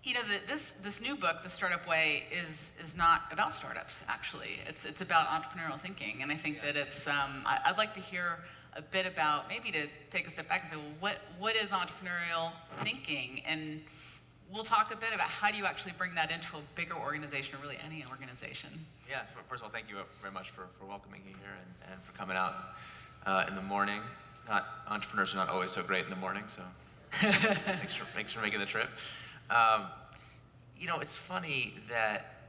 You know, this new book, The Startup Way, is not about startups, actually. It's about entrepreneurial thinking, and I think that it's, I'd like to hear a bit about, maybe to take a step back and say, well, what is entrepreneurial thinking? And we'll talk a bit about how do you actually bring that into a bigger organization, or really any organization. Yeah, first of all, thank you very much for welcoming me here and for coming out in the morning. Entrepreneurs are not always so great in the morning, so thanks for making the trip. You know, it's funny that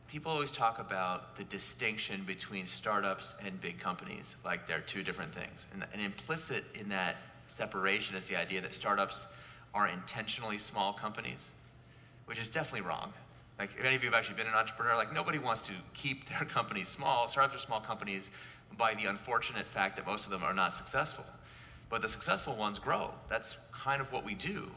people always talk about the distinction between startups and big companies, like they're two different things. And implicit in that separation is the idea that startups are intentionally small companies, which is definitely wrong. Like, if any of you have actually been an entrepreneur, like, nobody wants to keep their companies small. Startups are small companies by the unfortunate fact that most of them are not successful. But the successful ones grow. That's kind of what we do.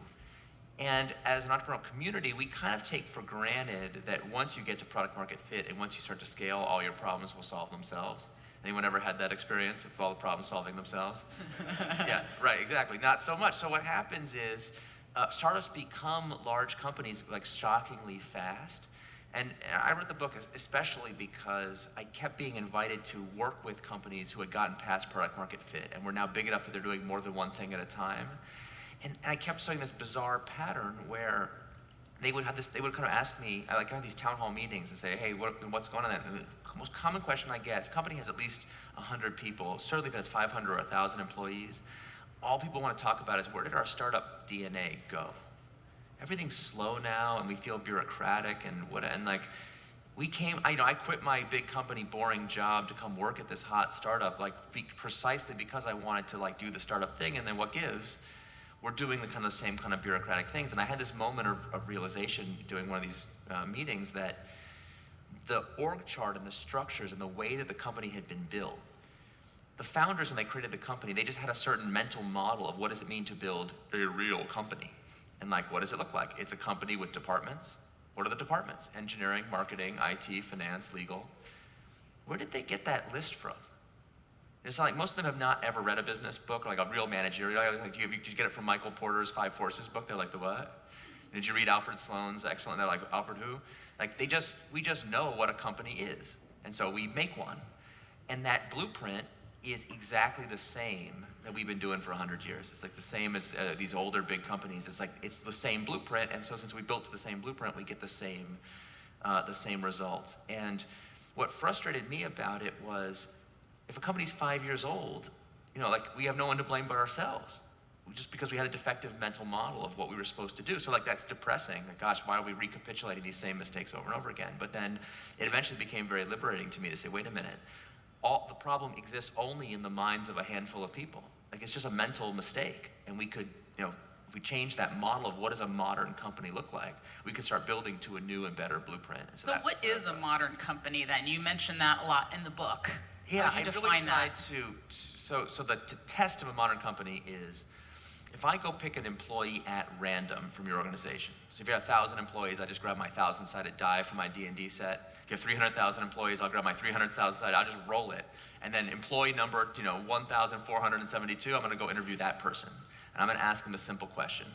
And as an entrepreneurial community, we kind of take for granted that once you get to product market fit and once you start to scale, all your problems will solve themselves. Anyone ever had that experience of all the problems solving themselves? Yeah, right, exactly. Not so much. So what happens is startups become large companies like shockingly fast. And I wrote the book especially because I kept being invited to work with companies who had gotten past product market fit and were now big enough that they're doing more than one thing at a time. And I kept seeing this bizarre pattern where they would kind of ask me, like, I have these town hall meetings and say, hey, what's going on? And the most common question I get, if a company has at least 100 people, certainly if it has 500 or 1,000 employees, all people want to talk about is, where did our startup DNA go? Everything's slow now and we feel bureaucratic and like, I quit my big company boring job to come work at this hot startup, like precisely because I wanted to like do the startup thing, and then what gives? We're doing the same kind of bureaucratic things. And I had this moment of realization doing one of these meetings that the org chart and the structures and the way that the company had been built, the founders, when they created the company, they just had a certain mental model of what does it mean to build a real company. And like, what does it look like? It's a company with departments. What are the departments? Engineering, marketing, IT, finance, legal. Where did they get that list from? It's not like most of them have not ever read a business book, or like a real managerial. Like, did you get it from Michael Porter's 5 Forces book? They're like, the what? Did you read Alfred Sloan's Excellent? They're like, Alfred who? Like, we just know what a company is. And so we make one. And that blueprint is exactly the same that we've been doing for 100 years. It's like the same as these older big companies. It's like, it's the same blueprint. And so since we built to the same blueprint, we get the same results. And what frustrated me about it was, if a company's 5 years old, you know, like, we have no one to blame but ourselves, just because we had a defective mental model of what we were supposed to do. So like, that's depressing. Like, gosh, why are we recapitulating these same mistakes over and over again? But then it eventually became very liberating to me to say, wait a minute, the problem exists only in the minds of a handful of people. Like, it's just a mental mistake. And we could, you know, if we change that model of what does a modern company look like, we could start building to a new and better blueprint. So what is a modern company then? You mentioned that a lot in the book. Yeah, I really tried to, so the test of a modern company is, if I go pick an employee at random from your organization, so if you have 1,000 employees, I just grab my 1,000-sided die from my D&D set. If you have 300,000 employees, I'll grab my 300,000-sided, I'll just roll it. And then employee number, 1,472, I'm gonna go interview that person. And I'm gonna ask them a simple question.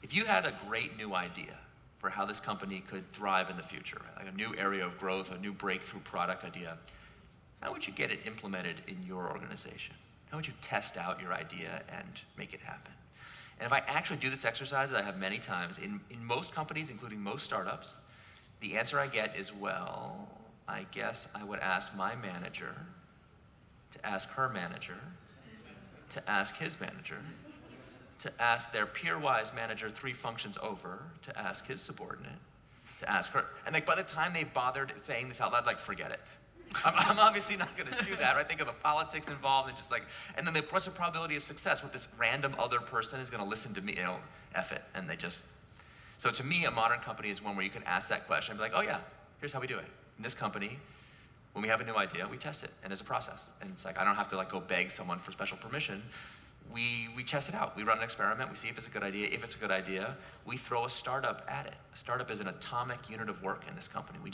If you had a great new idea for how this company could thrive in the future, like a new area of growth, a new breakthrough product idea, how would you get it implemented in your organization? How would you test out your idea and make it happen? And if I actually do this exercise, that I have many times, in most companies, including most startups, the answer I get is, well, I guess I would ask my manager to ask her manager to ask his manager to ask their peer-wise manager 3 functions over to ask his subordinate to ask her. And like, by the time they've bothered saying this out loud, like, forget it. I'm obviously not going to do that, right? Think of the politics involved and just like, and then what's the probability of success with this random other person is going to listen to me, F it. And they just, so to me, a modern company is one where you can ask that question and be like, oh yeah, here's how we do it. In this company, when we have a new idea, we test it, and there's a process. And it's like, I don't have to like go beg someone for special permission. We test it out. We run an experiment. We see if it's a good idea. If it's a good idea, we throw a startup at it. A startup is an atomic unit of work in this company. When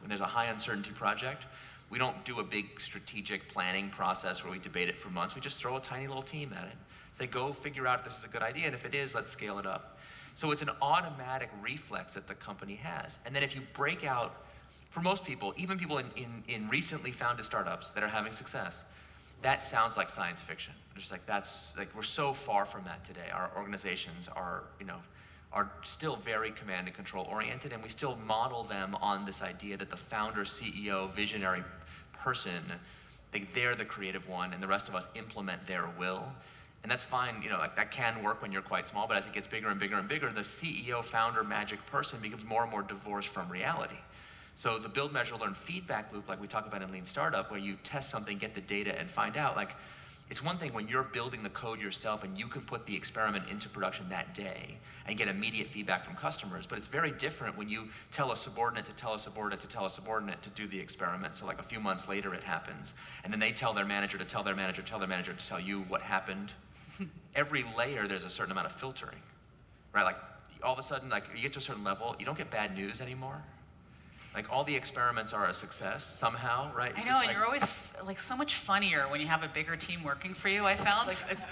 there's a high uncertainty project, we don't do a big strategic planning process where we debate it for months. We just throw a tiny little team at it. Say, go figure out if this is a good idea, and if it is, let's scale it up. So it's an automatic reflex that the company has. And then if you break out, for most people, even people in recently founded startups that are having success, that sounds like science fiction. Just like that's like we're so far from that today. Our organizations are, are still very command and control oriented, and we still model them on this idea that the founder, CEO, visionary person, they're the creative one, and the rest of us implement their will. And that's fine, like that can work when you're quite small, but as it gets bigger and bigger and bigger, the CEO, founder, magic person becomes more and more divorced from reality. So the build, measure, learn feedback loop, like we talk about in Lean Startup, where you test something, get the data, and find out, like, it's one thing when you're building the code yourself and you can put the experiment into production that day and get immediate feedback from customers, but it's very different when you tell a subordinate to tell a subordinate to tell a subordinate to do the experiment. So like a few months later it happens, and then they tell their manager to tell their manager to tell their manager to tell you what happened. Every layer there's a certain amount of filtering, right? Like all of a sudden, like you get to a certain level, you don't get bad news anymore. Like all the experiments are a success somehow, right? I know, and you're always like so much funnier when you have a bigger team working for you, I found. It's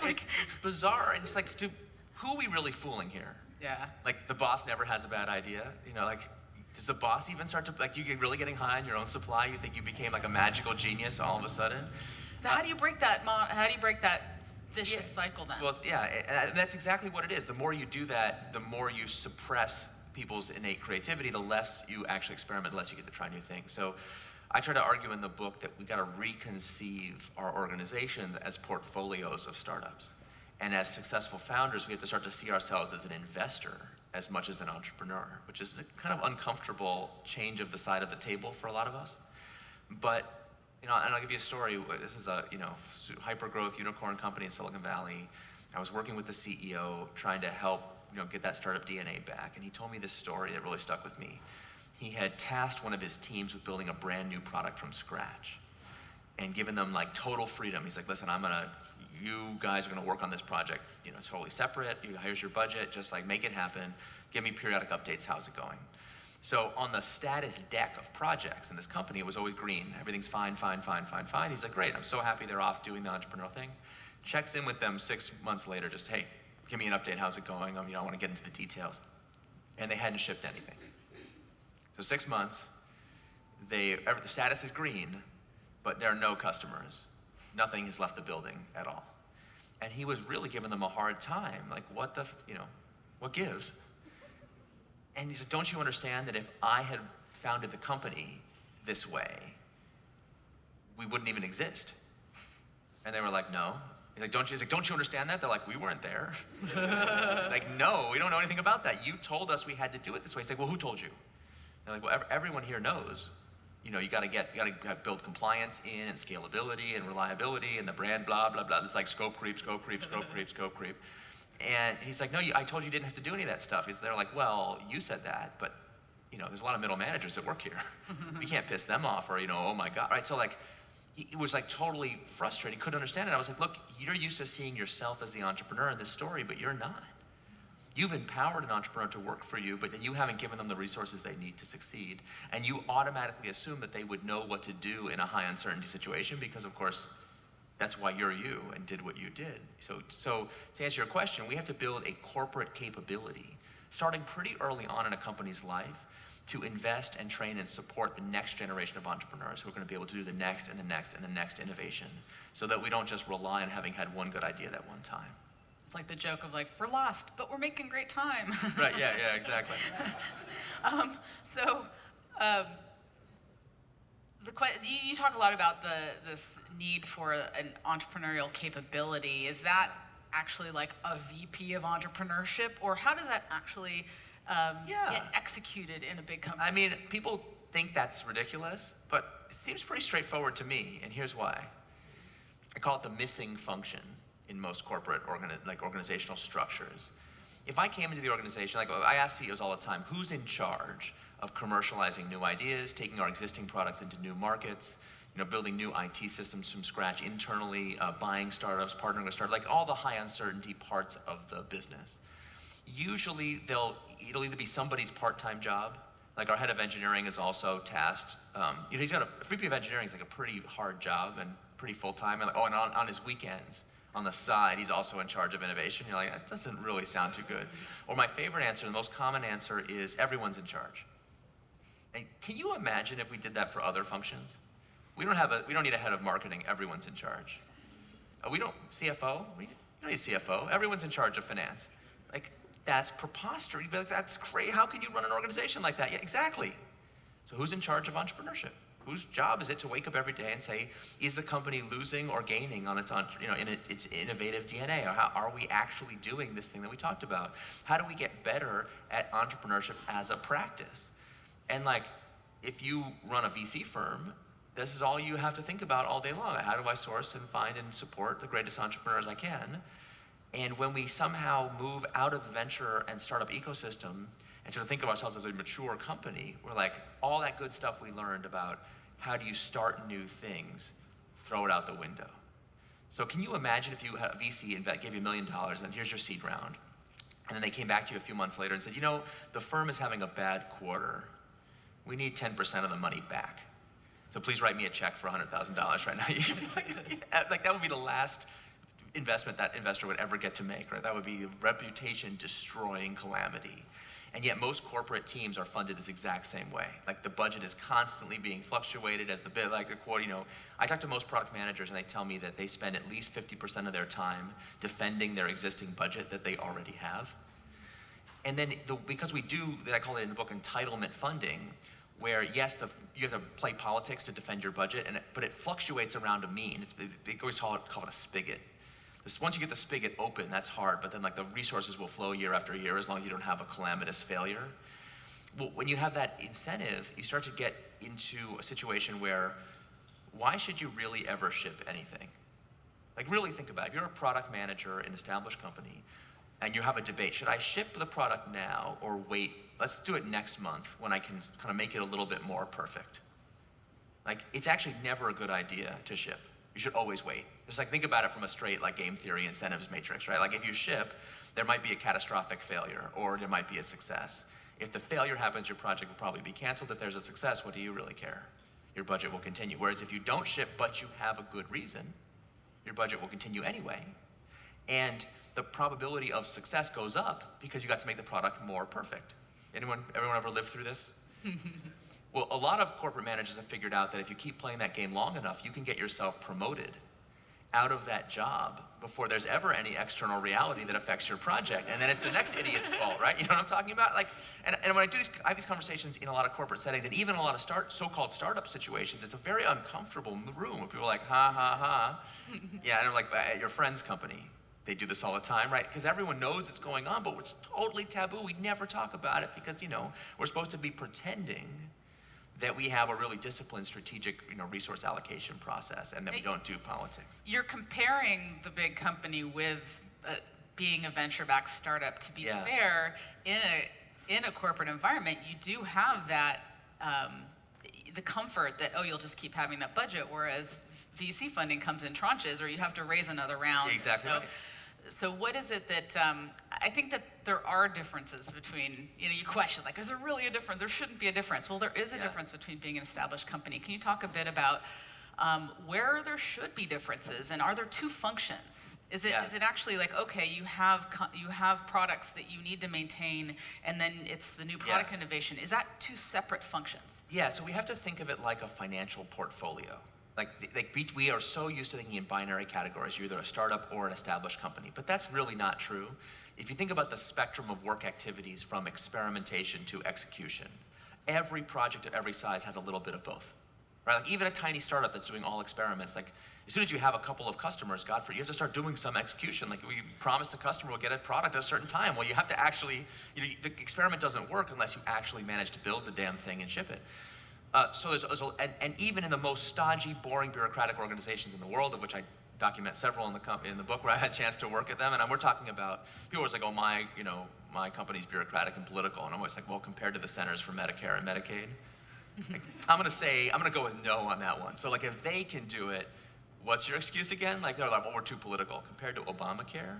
bizarre, and it's like, who are we really fooling here? Yeah. Like the boss never has a bad idea, like, does the boss even start to, like, you get really getting high on your own supply? You think you became like a magical genius all of a sudden? So how do you break that, vicious cycle then? Well, yeah, and that's exactly what it is. The more you do that, the more you suppress people's innate creativity, the less you actually experiment, the less you get to try new things. So I try to argue in the book that we got to reconceive our organizations as portfolios of startups. And as successful founders, we have to start to see ourselves as an investor as much as an entrepreneur, which is a kind of uncomfortable change of the side of the table for a lot of us. But and I'll give you a story. This is a hyper-growth unicorn company in Silicon Valley. I was working with the CEO, trying to help get that startup DNA back, and he told me this story that really stuck with me. He had tasked one of his teams with building a brand new product from scratch, and given them like total freedom. He's like, "Listen, you guys are gonna work on this project, totally separate. Here's your budget. Just like make it happen. Give me periodic updates. How's it going?" So on the status deck of projects in this company, it was always green. Everything's fine, fine, fine, fine, fine. He's like, "Great, I'm so happy they're off doing the entrepreneurial thing." Checks in with them 6 months later, just, "Hey, give me an update, how's it going? I want to get into the details." And they hadn't shipped anything. So 6 months, the status is green, but there are no customers. Nothing has left the building at all. And he was really giving them a hard time, like, what gives? And he said, "Don't you understand that if I had founded the company this way, we wouldn't even exist?" And they were like, "No." He's like, "Don't you understand that?" They're like, "We weren't there." Like, "No, we don't know anything about that. You told us we had to do it this way." He's like, "Well, who told you?" They're like, "Well, everyone here knows. You gotta build compliance in and scalability and reliability and the brand, blah, blah, blah." It's like scope creep, scope creep, scope creep, scope creep. And he's like, "No, I told you didn't have to do any of that stuff." They're like, "Well, you said that, but there's a lot of middle managers that work here. We can't piss them off, or oh my God," right? So like, he was like totally frustrated. He couldn't understand it. I was like, "Look, you're used to seeing yourself as the entrepreneur in this story, but you're not. You've empowered an entrepreneur to work for you, but then you haven't given them the resources they need to succeed. And you automatically assume that they would know what to do in a high uncertainty situation because, of course, that's why you're you and did what you did." So to answer your question, we have to build a corporate capability, starting pretty early on in a company's life, to invest and train and support the next generation of entrepreneurs who are going to be able to do the next and the next and the next innovation, so that we don't just rely on having had one good idea that one time. It's like the joke of like, we're lost, but we're making great time. Right, yeah, exactly. You talk a lot about this need for an entrepreneurial capability. Is that actually like a VP of entrepreneurship, or how does that actually get executed in a big company? I mean, people think that's ridiculous, but it seems pretty straightforward to me, and here's why. I call it the missing function in most corporate organizational structures. If I came into the organization, like I ask CEOs all the time, who's in charge of commercializing new ideas, taking our existing products into new markets, building new IT systems from scratch internally, buying startups, partnering with startups, like all the high uncertainty parts of the business. Usually it'll either be somebody's part-time job, like our head of engineering is also tasked. He's got a VP of engineering is like a pretty hard job and pretty full-time, and on his weekends, on the side, he's also in charge of innovation. You're like, that doesn't really sound too good. Or my favorite answer, the most common answer is everyone's in charge. And can you imagine if we did that for other functions? We don't need a head of marketing, everyone's in charge. We don't, CFO, we don't need a CFO, everyone's in charge of finance. Like, that's preposterous. You'd be like, that's great, how can you run an organization like that? Yeah, exactly. So who's in charge of entrepreneurship? Whose job is it to wake up every day and say, is the company losing or gaining on its, in its innovative DNA? Or how are we actually doing this thing that we talked about? How do we get better at entrepreneurship as a practice? And like, if you run a VC firm, this is all you have to think about all day long. How do I source and find and support the greatest entrepreneurs I can? And when we somehow move out of the venture and startup ecosystem and sort of think of ourselves as a mature company, we're like, all that good stuff we learned about how do you start new things, throw it out the window. So can you imagine if you had a VC gave you $1 million and here's your seed round, and then they came back to you a few months later and said, you know, the firm is having a bad quarter. We need 10% of the money back. So please write me a check for $100,000 right now. You'd be like, yeah, like that would be the last investment that investor would ever get to make, right? That would be a reputation-destroying calamity. And yet most corporate teams are funded this exact same way. Like the budget is constantly being fluctuated as the quarter, I talk to most product managers and they tell me that they spend at least 50% of their time defending their existing budget that they already have. And then because we do, I call it in the book, entitlement funding, where yes, you have to play politics to defend your budget, but it fluctuates around a mean. They always call it a spigot. Once you get the spigot open, that's hard, but then like the resources will flow year after year as long as you don't have a calamitous failure. Well, when you have that incentive, you start to get into a situation where, why should you really ever ship anything? Like really think about it. If you're a product manager in an established company, and you have a debate, should I ship the product now or wait? Let's do it next month when I can kind of make it a little bit more perfect. Like, it's actually never a good idea to ship. You should always wait. Just like think about it from a straight like game theory incentives matrix, right? Like if you ship, there might be a catastrophic failure or there might be a success. If the failure happens, your project will probably be canceled. If there's a success, what do you really care? Your budget will continue. Whereas if you don't ship, but you have a good reason, your budget will continue anyway. And the probability of success goes up because you got to make the product more perfect. Everyone ever lived through this? Well, a lot of corporate managers have figured out that if you keep playing that game long enough, you can get yourself promoted out of that job before there's ever any external reality that affects your project. And then it's the next idiot's fault, right? You know what I'm talking about? Like, and when I have these conversations in a lot of corporate settings and even a lot of so-called startup situations, it's a very uncomfortable room where people are like, ha, ha, ha. Yeah, and I'm like, at your friend's company, they do this all the time, right? Because everyone knows it's going on, but it's totally taboo. We never talk about it because, we're supposed to be pretending that we have a really disciplined strategic resource allocation process and that we don't do politics. You're comparing the big company with being a venture-backed startup. To be fair, in a corporate environment, you do have that, the comfort that, you'll just keep having that budget, whereas VC funding comes in tranches or you have to raise another round. Exactly right. So what is it that, I think that there are differences between, you question, like, is there really a difference? There shouldn't be a difference. Well, there is a difference between being an established company. Can you talk a bit about where there should be differences, and are there two functions? Is it actually like, okay, you have products that you need to maintain, and then it's the new product innovation. Is that two separate functions? Yeah, so we have to think of it like a financial portfolio. We are so used to thinking in binary categories. You're either a startup or an established company, but that's really not true. If you think about the spectrum of work activities from experimentation to execution, every project of every size has a little bit of both, right? Like even a tiny startup that's doing all experiments, like as soon as you have a couple of customers, God forbid, you have to start doing some execution. Like we promised the customer we'll get a product at a certain time. Well, you have to actually, the experiment doesn't work unless you actually manage to build the damn thing and ship it. And even in the most stodgy, boring, bureaucratic organizations in the world, of which I document several in the book where I had a chance to work at them, and we're talking about, people are always like, my company's bureaucratic and political, and I'm always like, well, compared to the Centers for Medicare and Medicaid, like, I'm gonna go with no on that one. So like, if they can do it, what's your excuse again? Like, they're like, well, we're too political. Compared to Obamacare?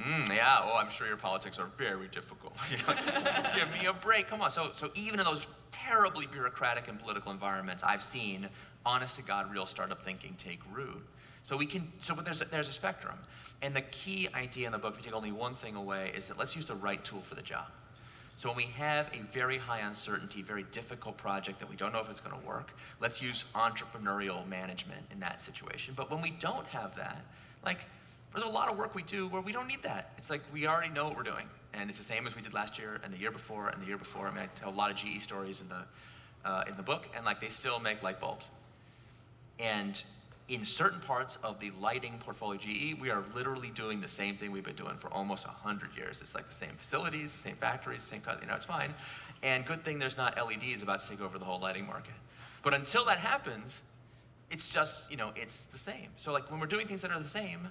I'm sure your politics are very difficult. Give me a break, come on. So even in those terribly bureaucratic and political environments, I've seen honest to God real startup thinking take root. But there's a spectrum. And the key idea in the book, if you take only one thing away, is that let's use the right tool for the job. So when we have a very high uncertainty, very difficult project that we don't know if it's going to work, let's use entrepreneurial management in that situation. But when we don't have that, like, there's a lot of work we do where we don't need that. It's like we already know what we're doing. And it's the same as we did last year and the year before and the year before. I mean, I tell a lot of GE stories in the book, and like they still make light bulbs. And in certain parts of the lighting portfolio of GE, we are literally doing the same thing we've been doing for almost 100 years. It's like the same facilities, the same factories, the same, it's fine. And good thing there's not LEDs about to take over the whole lighting market. But until that happens, it's just, it's the same. So like when we're doing things that are the same,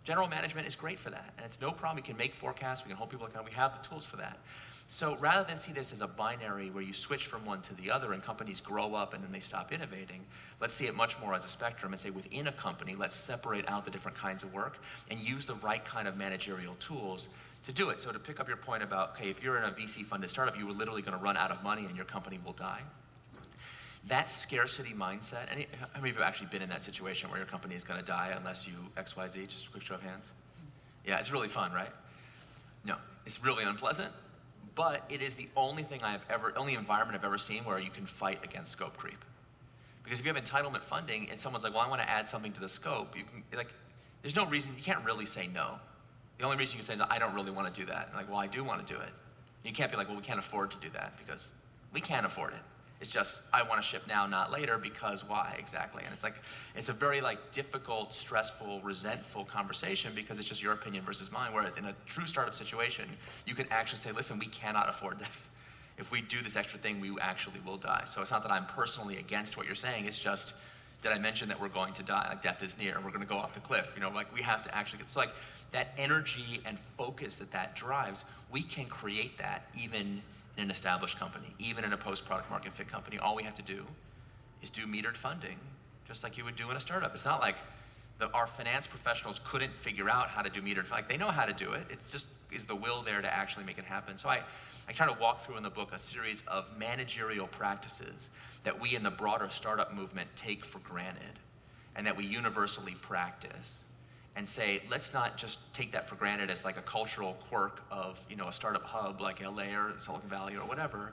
general management is great for that. And it's no problem. We can make forecasts, we can hold people accountable, we have the tools for that. So rather than see this as a binary where you switch from one to the other and companies grow up and then they stop innovating, let's see it much more as a spectrum and say within a company, let's separate out the different kinds of work and use the right kind of managerial tools to do it. So to pick up your point about, okay, if you're in a VC-funded startup, you were literally going to run out of money and your company will die. That scarcity mindset, how many of you have actually been in that situation where your company is going to die unless you X, Y, Z? Just a quick show of hands. Yeah, it's really fun, right? No, it's really unpleasant. But it is the only environment I've ever seen where you can fight against scope creep. Because if you have entitlement funding and someone's like, well, I want to add something to the scope, there's no reason, you can't really say no. The only reason you can say is, I don't really want to do that. And like, well, I do want to do it. You can't be like, well, we can't afford to do that because we can't afford it. It's just, I want to ship now, not later, because why exactly? And it's a very difficult, stressful, resentful conversation because it's just your opinion versus mine. Whereas in a true startup situation, you can actually say, listen, we cannot afford this. If we do this extra thing, we actually will die. So it's not that I'm personally against what you're saying, it's just, did I mention that we're going to die? Like death is near, we're going to go off the cliff. We have to actually get, so that energy and focus that drives, we can create that even in an established company, even in a post-product market fit company. All we have to do is do metered funding, just like you would do in a startup. It's not like our finance professionals couldn't figure out how to do metered funding. They know how to do it. It's just, is the will there to actually make it happen? So I try to walk through in the book a series of managerial practices that we in the broader startup movement take for granted and that we universally practice. And say, let's not just take that for granted as like a cultural quirk of a startup hub like LA or Silicon Valley or whatever.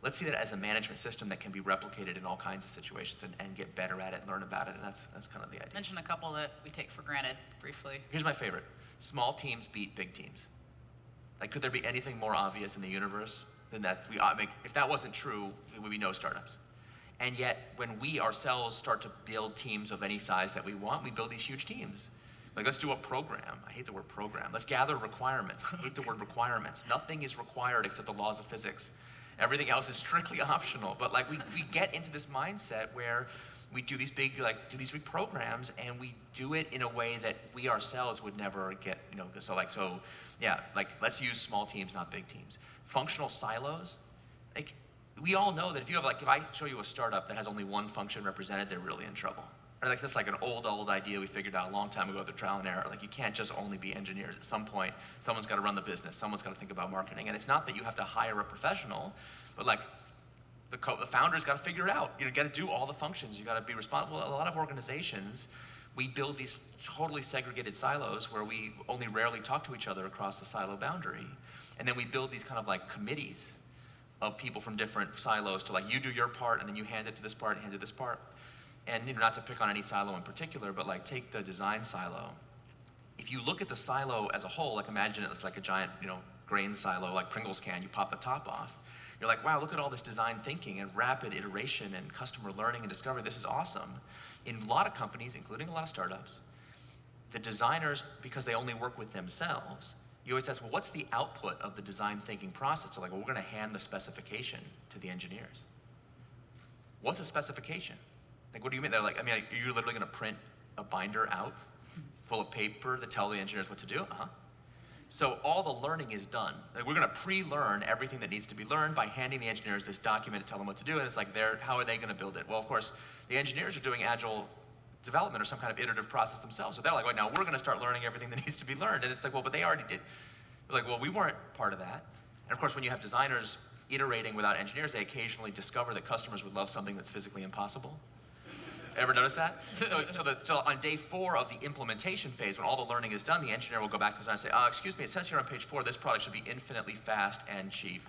Let's see that as a management system that can be replicated in all kinds of situations and get better at it and learn about it. And that's kind of the idea. Mention a couple that we take for granted briefly. Here's my favorite. Small teams beat big teams. Like, could there be anything more obvious in the universe than that? If that wasn't true, there would be no startups. And yet, when we ourselves start to build teams of any size that we want, we build these huge teams. Like, let's do a program. I hate the word program. Let's gather requirements. I hate the word requirements. Nothing is required except the laws of physics. Everything else is strictly optional. But we get into this mindset where we do these big programs and we do it in a way that we ourselves would never get, let's use small teams, not big teams. Functional silos, we all know that if I show you a startup that has only one function represented, they're really in trouble. Or that's an old idea we figured out a long time ago through trial and error. You can't just only be engineers. At some point, someone's got to run the business. Someone's got to think about marketing. And it's not that you have to hire a professional, but the founder's got to figure it out. You got to do all the functions. You got to be responsible. A lot of organizations, we build these totally segregated silos where we only rarely talk to each other across the silo boundary. And then we build these kind of committees of people from different silos to you do your part and then you hand it to this part and hand it to this part. And not to pick on any silo in particular, but take the design silo. If you look at the silo as a whole, imagine it as a giant, grain silo, like Pringles can, you pop the top off. You're like, wow, look at all this design thinking and rapid iteration and customer learning and discovery. This is awesome. In a lot of companies, including a lot of startups, the designers, because they only work with themselves, you always ask, well, what's the output of the design thinking process? So we're going to hand the specification to the engineers. What's a specification? What do you mean? They're are you literally going to print a binder out full of paper that tell the engineers what to do? So all the learning is done. We're going to pre-learn everything that needs to be learned by handing the engineers this document to tell them what to do. And it's how are they going to build it? Well, of course, the engineers are doing agile development or some kind of iterative process themselves. So they're well, now we're going to start learning everything that needs to be learned. And it's well, but they already did. We're well, we weren't part of that. And of course, when you have designers iterating without engineers, they occasionally discover that customers would love something that's physically impossible. Ever notice that? So on day 4 of the implementation phase, when all the learning is done, the engineer will go back to design and say, excuse me, it says here on page 4, this product should be infinitely fast and cheap.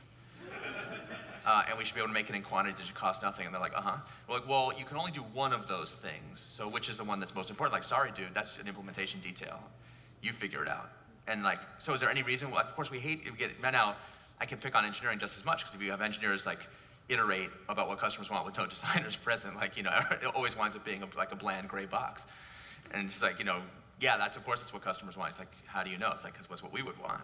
And we should be able to make it in quantities that should cost nothing. And they're like, We're like, well, you can only do one of those things. So which is the one that's most important? Like, sorry, dude, that's an implementation detail. You figure it out. And like, so is there any reason? Well, of course, we get right now, I can pick on engineering just as much, because if you have engineers like iterate about what customers want with no designers present, like, it always winds up being like a bland gray box. And it's like, yeah, of course it's what customers want. It's like, how do you know? It's like, because that's what we would want.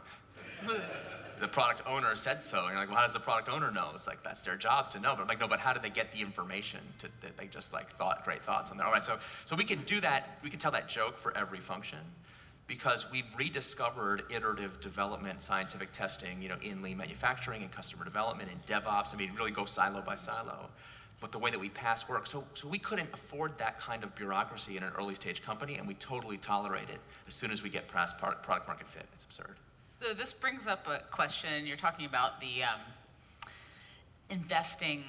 The product owner said so. And you're like, well, how does the product owner know? It's like, that's their job to know. But I'm like, no, but how did they get the information that they just like thought great thoughts on there? All right, so we can do that. We can tell that joke for every function, because we've rediscovered iterative development, scientific testing, in lean manufacturing and customer development and DevOps. I mean, really go silo by silo. But the way that we pass work, so we couldn't afford that kind of bureaucracy in an early stage company, and we totally tolerate it as soon as we get past product market fit. It's absurd. So this brings up a question. You're talking about the investing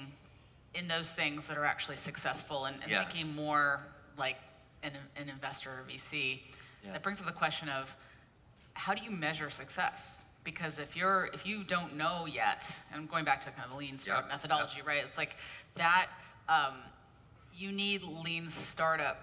in those things that are actually successful and thinking more like an investor or VC. Yeah. That brings up the question of, how do you measure success? Because if you don't know yet, and I'm going back to kind of the lean startup methodology, right? It's like that, you need lean startup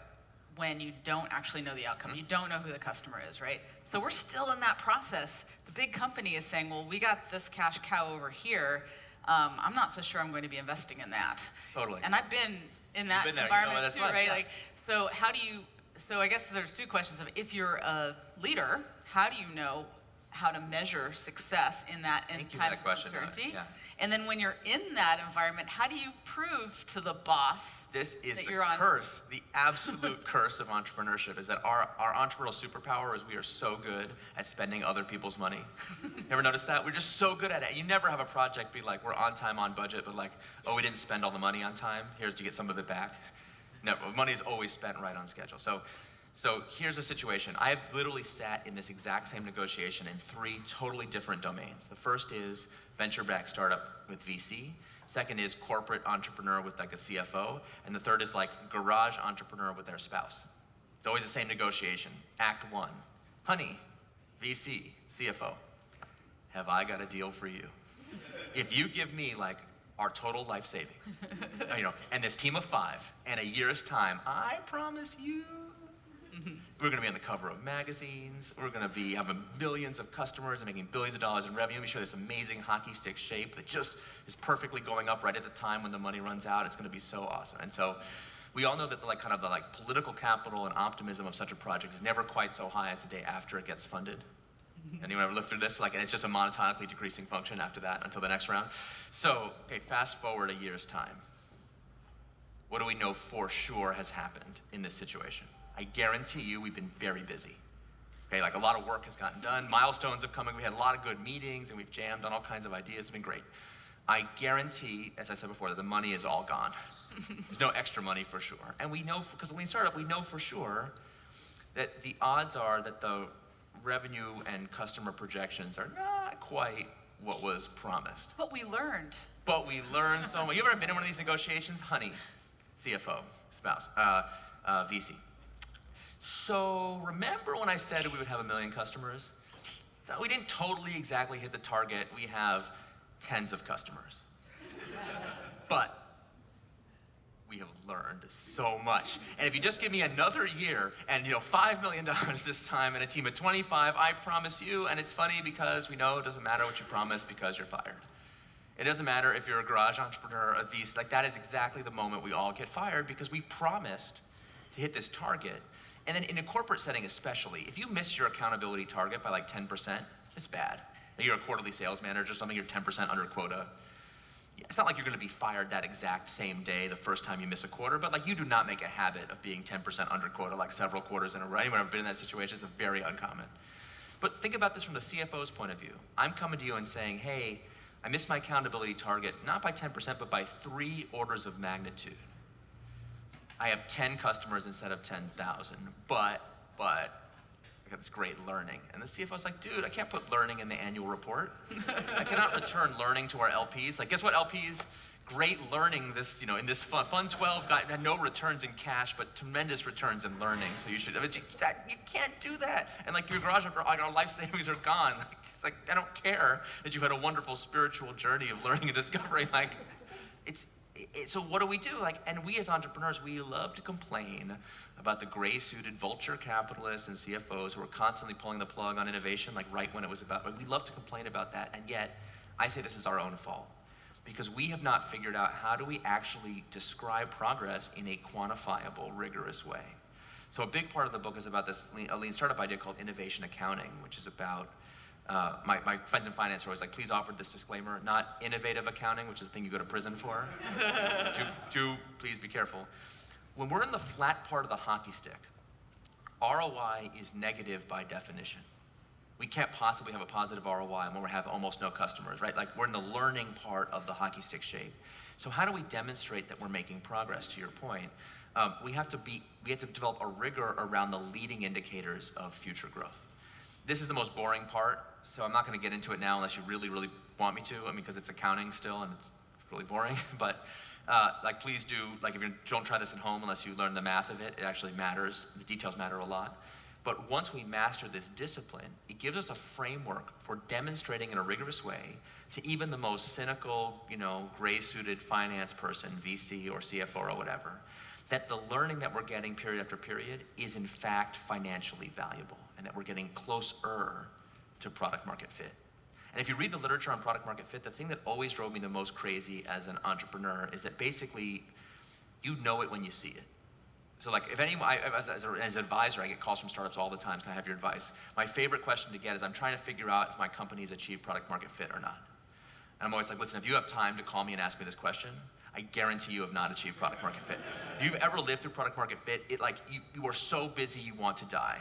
when you don't actually know the outcome. You don't know who the customer is, right? So we're still in that process. The big company is saying, well, we got this cash cow over here. I'm not so sure I'm going to be investing in that. Totally. And I've been in that environment too, right? Like, so how do you, so I guess there's 2 questions of, if you're a leader, how do you know how to measure success in times of uncertainty? Yeah. And then when you're in that environment, how do you prove to the boss this is the curse, the absolute curse of entrepreneurship, is that our entrepreneurial superpower is we are so good at spending other people's money. Ever notice that? We're just so good at it. You never have a project be like, we're on time, on budget, but like, oh, we didn't spend all the money on time. Here's to get some of it back. No, money is always spent right on schedule. So here's a situation. I have literally sat in this exact same negotiation in 3 totally different domains. The first is venture-backed startup with VC. Second is corporate entrepreneur with like a CFO. And the third is like garage entrepreneur with their spouse. It's always the same negotiation. Act 1, honey, VC, CFO, have I got a deal for you? If you give me like our total life savings, and this team of 5, and a year's time, I promise you, we're going to be on the cover of magazines. We're going to be having millions of customers and making billions of dollars in revenue. We show this amazing hockey stick shape that just is perfectly going up right at the time when the money runs out. It's going to be so awesome. And so we all know that the political capital and optimism of such a project is never quite so high as the day after it gets funded. Anyone ever lived through this? And it's just a monotonically decreasing function after that until the next round. So, okay, fast forward a year's time. What do we know for sure has happened in this situation? I guarantee you we've been very busy. Okay, like a lot of work has gotten done, milestones have come in, we had a lot of good meetings, and we've jammed on all kinds of ideas. It's been great. I guarantee, as I said before, that the money is all gone. There's no extra money for sure. And we know, because of Lean Startup, we know for sure that the odds are that the revenue and customer projections are not quite what was promised. But we learned. So much. You ever been in one of these negotiations? Honey, CFO, spouse, VC. So remember when I said we would have 1 million customers? So we didn't totally exactly hit the target. We have tens of customers. But we have learned so much. And if you just give me another year and $5 million this time and a team of 25, I promise you, and it's funny because we know it doesn't matter what you promise because you're fired. It doesn't matter if you're a garage entrepreneur, a VC, like that is exactly the moment we all get fired because we promised to hit this target. And then in a corporate setting especially, if you miss your accountability target by like 10%, it's bad. You're a quarterly sales manager or something, you're 10% under quota. It's not like you're gonna be fired that exact same day the first time you miss a quarter, but like you do not make a habit of being 10% under quota like several quarters in a row. Anyone ever been in that situation? It's very uncommon. But think about this from the CFO's point of view. I'm coming to you and saying, hey, I missed my accountability target, not by 10%, but by 3 orders of magnitude. I have 10 customers instead of 10,000, but I got this great learning. And the CFO's like, dude, I can't put learning in the annual report. I cannot return learning to our LPs. Like, guess what, LPs? Great learning this, in this fund 12 had no returns in cash, but tremendous returns in learning. So you should, you can't do that. And like your garage, our life savings are gone. Like, I don't care that you've had a wonderful spiritual journey of learning and discovery. Like, so what do we do? Like, and we as entrepreneurs, we love to complain about the gray-suited vulture capitalists and CFOs who are constantly pulling the plug on innovation, like right when it was about, we love to complain about that. And yet, I say this is our own fault. Because we have not figured out how do we actually describe progress in a quantifiable, rigorous way. So a big part of the book is about this a lean startup idea called innovation accounting, which is about, my friends in finance are always like, please offer this disclaimer, not innovative accounting, which is the thing you go to prison for. Please be careful. When we're in the flat part of the hockey stick, ROI is negative by definition. We can't possibly have a positive ROI when we have almost no customers, right? Like we're in the learning part of the hockey stick shape. So how do we demonstrate that we're making progress, to your point? We have to develop a rigor around the leading indicators of future growth. This is the most boring part, so I'm not gonna get into it now unless you really, really want me to, because it's accounting still and it's really boring, but like please do, like if you don't try this at home unless you learn the math of it, it actually matters, the details matter a lot. But once we master this discipline, it gives us a framework for demonstrating in a rigorous way to even the most cynical, gray-suited finance person, VC or CFO or whatever, that the learning that we're getting period after period is in fact financially valuable and that we're getting closer to product market fit. And if you read the literature on product market fit, the thing that always drove me the most crazy as an entrepreneur is that basically you know it when you see it. So like if anyone, as an advisor, I get calls from startups all the time, can I have your advice? My favorite question to get is I'm trying to figure out if my company's achieved product market fit or not. And I'm always like, listen, if you have time to call me and ask me this question, I guarantee you have not achieved product market fit. If you've ever lived through product market fit, you are so busy you want to die.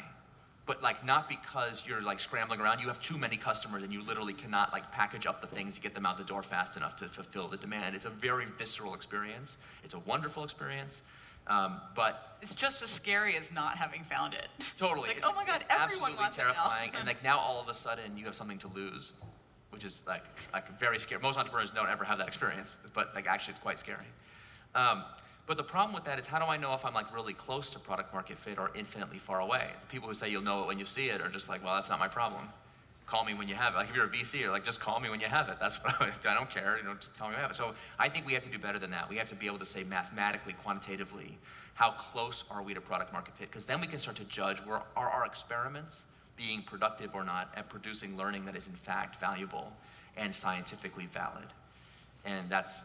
But like not because you're like scrambling around, you have too many customers and you literally cannot like package up the things to get them out the door fast enough to fulfill the demand. It's a very visceral experience. It's a wonderful experience. But it's just as scary as not having found it. Totally. Like, oh my God, everyone wants terrifying. it now. And like now all of a sudden you have something to lose, which is like very scary. Most entrepreneurs don't ever have that experience, but like actually it's quite scary. But the problem with that is how do I know if I'm like really close to product market fit or infinitely far away? The people who say you'll know it when you see it are just like, well, that's not my problem. Call me when you have it. Like if you're a VC, you're like, just call me when you have it. That's what I don't care, just call me when you have it. So I think we have to do better than that. We have to be able to say mathematically, quantitatively, how close are we to product market fit? Because then we can start to judge are our experiments being productive or not at producing learning that is in fact valuable and scientifically valid. And that's,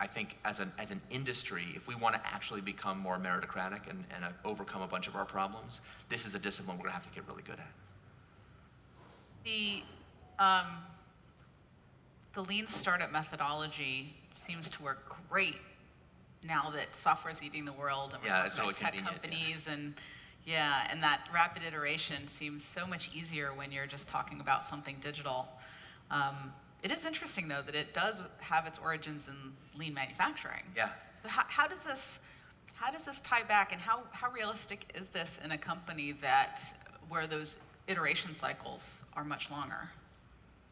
I think as an industry, if we want to actually become more meritocratic and overcome a bunch of our problems, this is a discipline we're gonna have to get really good at. The lean startup methodology seems to work great now that software is eating the world and we're Yeah, it's talking really about tech convenient, companies and that rapid iteration seems so much easier when you're just talking about something digital. It is interesting though that it does have its origins in lean manufacturing. Yeah. So how does this tie back and how realistic is this in a company where those iteration cycles are much longer?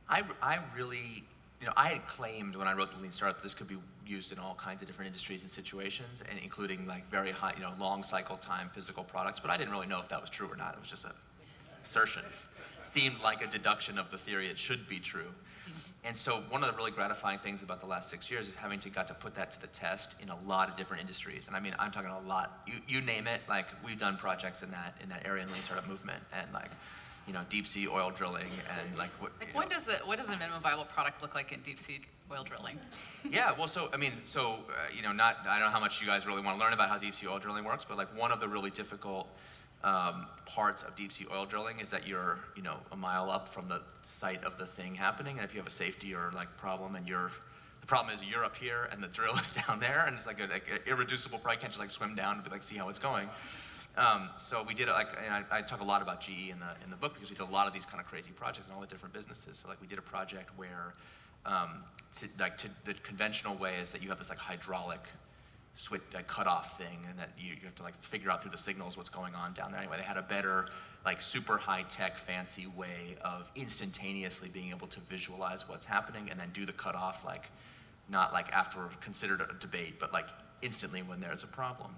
I really, I had claimed when I wrote the Lean Startup this could be used in all kinds of different industries and situations, and including like very high, long cycle time physical products, but I didn't really know if that was true or not. It was just an assertion. Seemed like a deduction of the theory it should be true. And so one of the really gratifying things about the last 6 years is having got to put that to the test in a lot of different industries. And I mean, I'm talking a lot, you name it, like we've done projects in that area in the Lean Startup movement, and like, deep sea oil drilling and like what. Like what does a minimum viable product look like in deep sea oil drilling? Yeah, well, I don't know how much you guys really want to learn about how deep sea oil drilling works, but like one of the really difficult parts of deep sea oil drilling is that you're, a mile up from the site of the thing happening, and if you have a safety or like problem and the problem is you're up here and the drill is down there, and it's like an irreducible, probably can't just like swim down and be like, see how it's going. So we did it and I talk a lot about GE in the book because we did a lot of these kind of crazy projects in all the different businesses. So like we did a project where, the conventional way is that you have this like hydraulic switch, cutoff thing, and that you have to like figure out through the signals what's going on down there. Anyway, they had a better, like super high-tech, fancy way of instantaneously being able to visualize what's happening and then do the cutoff, like not like after considered a debate, but like instantly when there's a problem.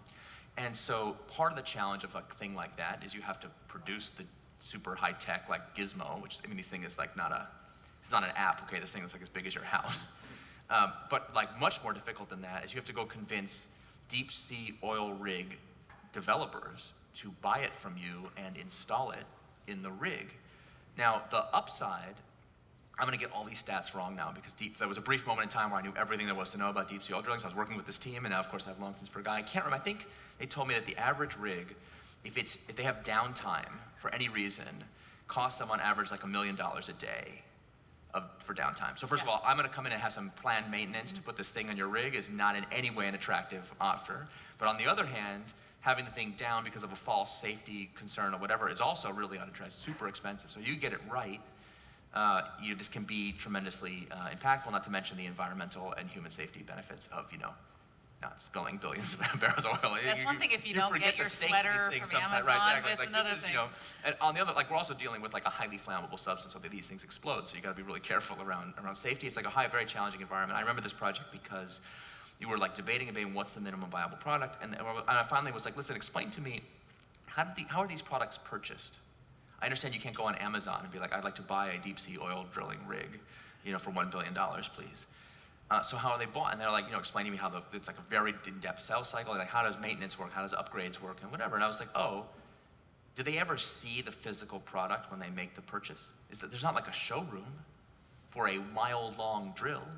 And so part of the challenge of a thing like that is you have to produce the super high-tech like gizmo, which, I mean, this thing is like it's not an app, okay? This thing is like as big as your house. But like much more difficult than that is you have to go convince deep sea oil rig developers to buy it from you and install it in the rig. Now, the upside, I'm gonna get all these stats wrong now because there was a brief moment in time where I knew everything there was to know about deep sea oil drilling, so I was working with this team, and now of course I've long since forgotten. I can't remember, I think they told me that the average rig, if they have downtime for any reason, costs them on average like $1 million a day for downtime. So first of all, I'm gonna come in and have some planned maintenance to put this thing on your rig is not in any way an attractive offer. But on the other hand, having the thing down because of a false safety concern or whatever is also really unattractive, super expensive. So you get it right, this can be tremendously impactful, not to mention the environmental and human safety benefits of, not spilling billions of barrels of oil. That's one thing if you don't get your sweater from Amazon, right, exactly. it's Like another this is, thing. And on the other, like we're also dealing with like a highly flammable substance so that these things explode. So you gotta be really careful around safety. It's like a very challenging environment. I remember this project because you were like debating what's the minimum viable product. And I finally was like, listen, explain to me, how are these products purchased? I understand you can't go on Amazon and be like, I'd like to buy a deep sea oil drilling rig, for $1 billion, please. So how are they bought? And they're like, explaining to me how it's like a very in-depth sales cycle, and like how does maintenance work, how does upgrades work, and whatever. And I was like, oh, do they ever see the physical product when they make the purchase? Is that there's not like a showroom for a mile-long drill.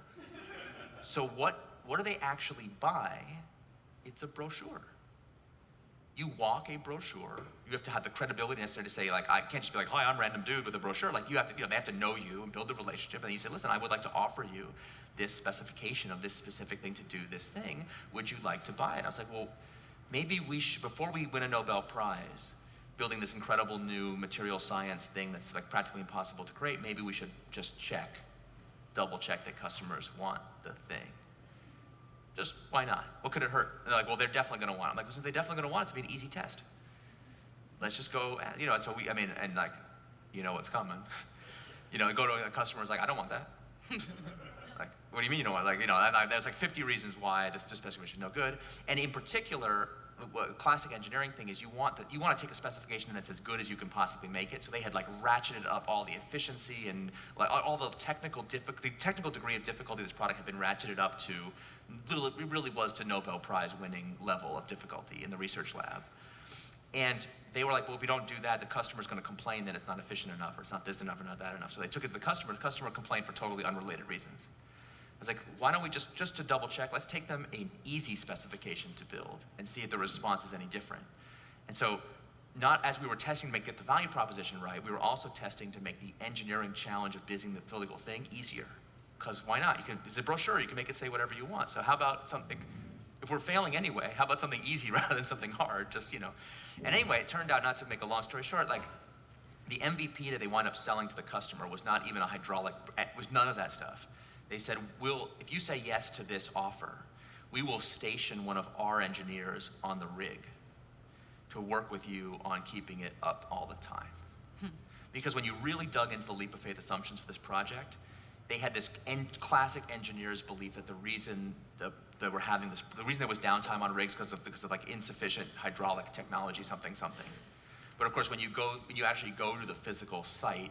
So what do they actually buy? It's a brochure. You walk a brochure. You have to have the credibility necessary to say, like, I can't just be like, hi, I'm random dude with a brochure. Like, you have to, they have to know you and build a relationship. And then you say, listen, I would like to offer you this specification of this specific thing to do this thing. Would you like to buy it? I was like, well, maybe we should, before we win a Nobel Prize, building this incredible new material science thing that's like practically impossible to create, maybe we should just double check that customers want the thing. Just, why not? What could it hurt? And they're like, well, they're definitely gonna want it. I'm like, well, since they're definitely gonna want it, it's gonna be an easy test. Let's just go, and so and like, what's coming. Go to a customer's like, I don't want that. Like, what do you mean you don't want it? Like, there's like 50 reasons why this specification is no good. And in particular, a classic engineering thing is you want to take a specification that's as good as you can possibly make it. So they had like ratcheted up all the efficiency and like all the technical degree of difficulty of this product had been ratcheted up to, it really was to Nobel Prize winning level of difficulty in the research lab. And they were like, well, if we don't do that, the customer's gonna complain that it's not efficient enough, or it's not this enough, or not that enough. So they took it to the customer complained for totally unrelated reasons. I was like, why don't we just to double check, let's take them an easy specification to build and see if the response is any different. And so, not as we were testing to get the value proposition right, we were also testing to make the engineering challenge of building the physical thing easier. Because why not? It's a brochure, you can make it say whatever you want. So how about something, if we're failing anyway, how about something easy rather than something hard, And anyway, it turned out, not to make a long story short, like the MVP that they wound up selling to the customer was not even a hydraulic, it was none of that stuff. They said, if you say yes to this offer, we will station one of our engineers on the rig to work with you on keeping it up all the time. Because when you really dug into the leap of faith assumptions for this project, they had this classic engineer's belief that the reason that we're having this, the reason there was downtime on rigs because of like insufficient hydraulic technology, something. But of course, when you actually go to the physical site,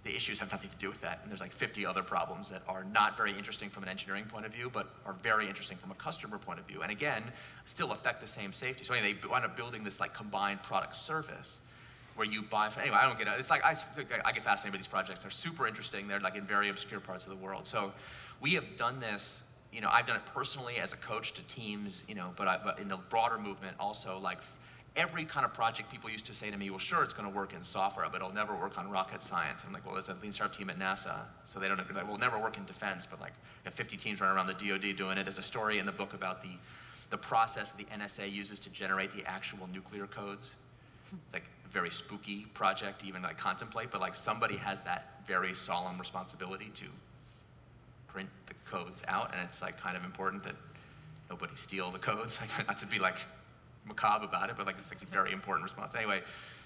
the issues have nothing to do with that. And there's like 50 other problems that are not very interesting from an engineering point of view, but are very interesting from a customer point of view. And again, still affect the same safety. So anyway, they wound up building this like combined product service where you buy, anyway, I don't get it. It's like, I get fascinated by these projects. They're super interesting. They're like in very obscure parts of the world. So we have done this, I've done it personally as a coach to teams, but in the broader movement also, like every kind of project people used to say to me, well, sure, it's gonna work in software, but it'll never work on rocket science. I'm like, well, there's a lean startup team at NASA, so they don't, like, we'll never work in defense, but like, you have 50 teams running around the DoD doing it. There's a story in the book about the process the NSA uses to generate the actual nuclear codes. It's like a very spooky project to even like contemplate, but like somebody has that very solemn responsibility to print the codes out, and it's like kind of important that nobody steal the codes. Like, not to be like macabre about it, but like it's like a very important response. Anyway,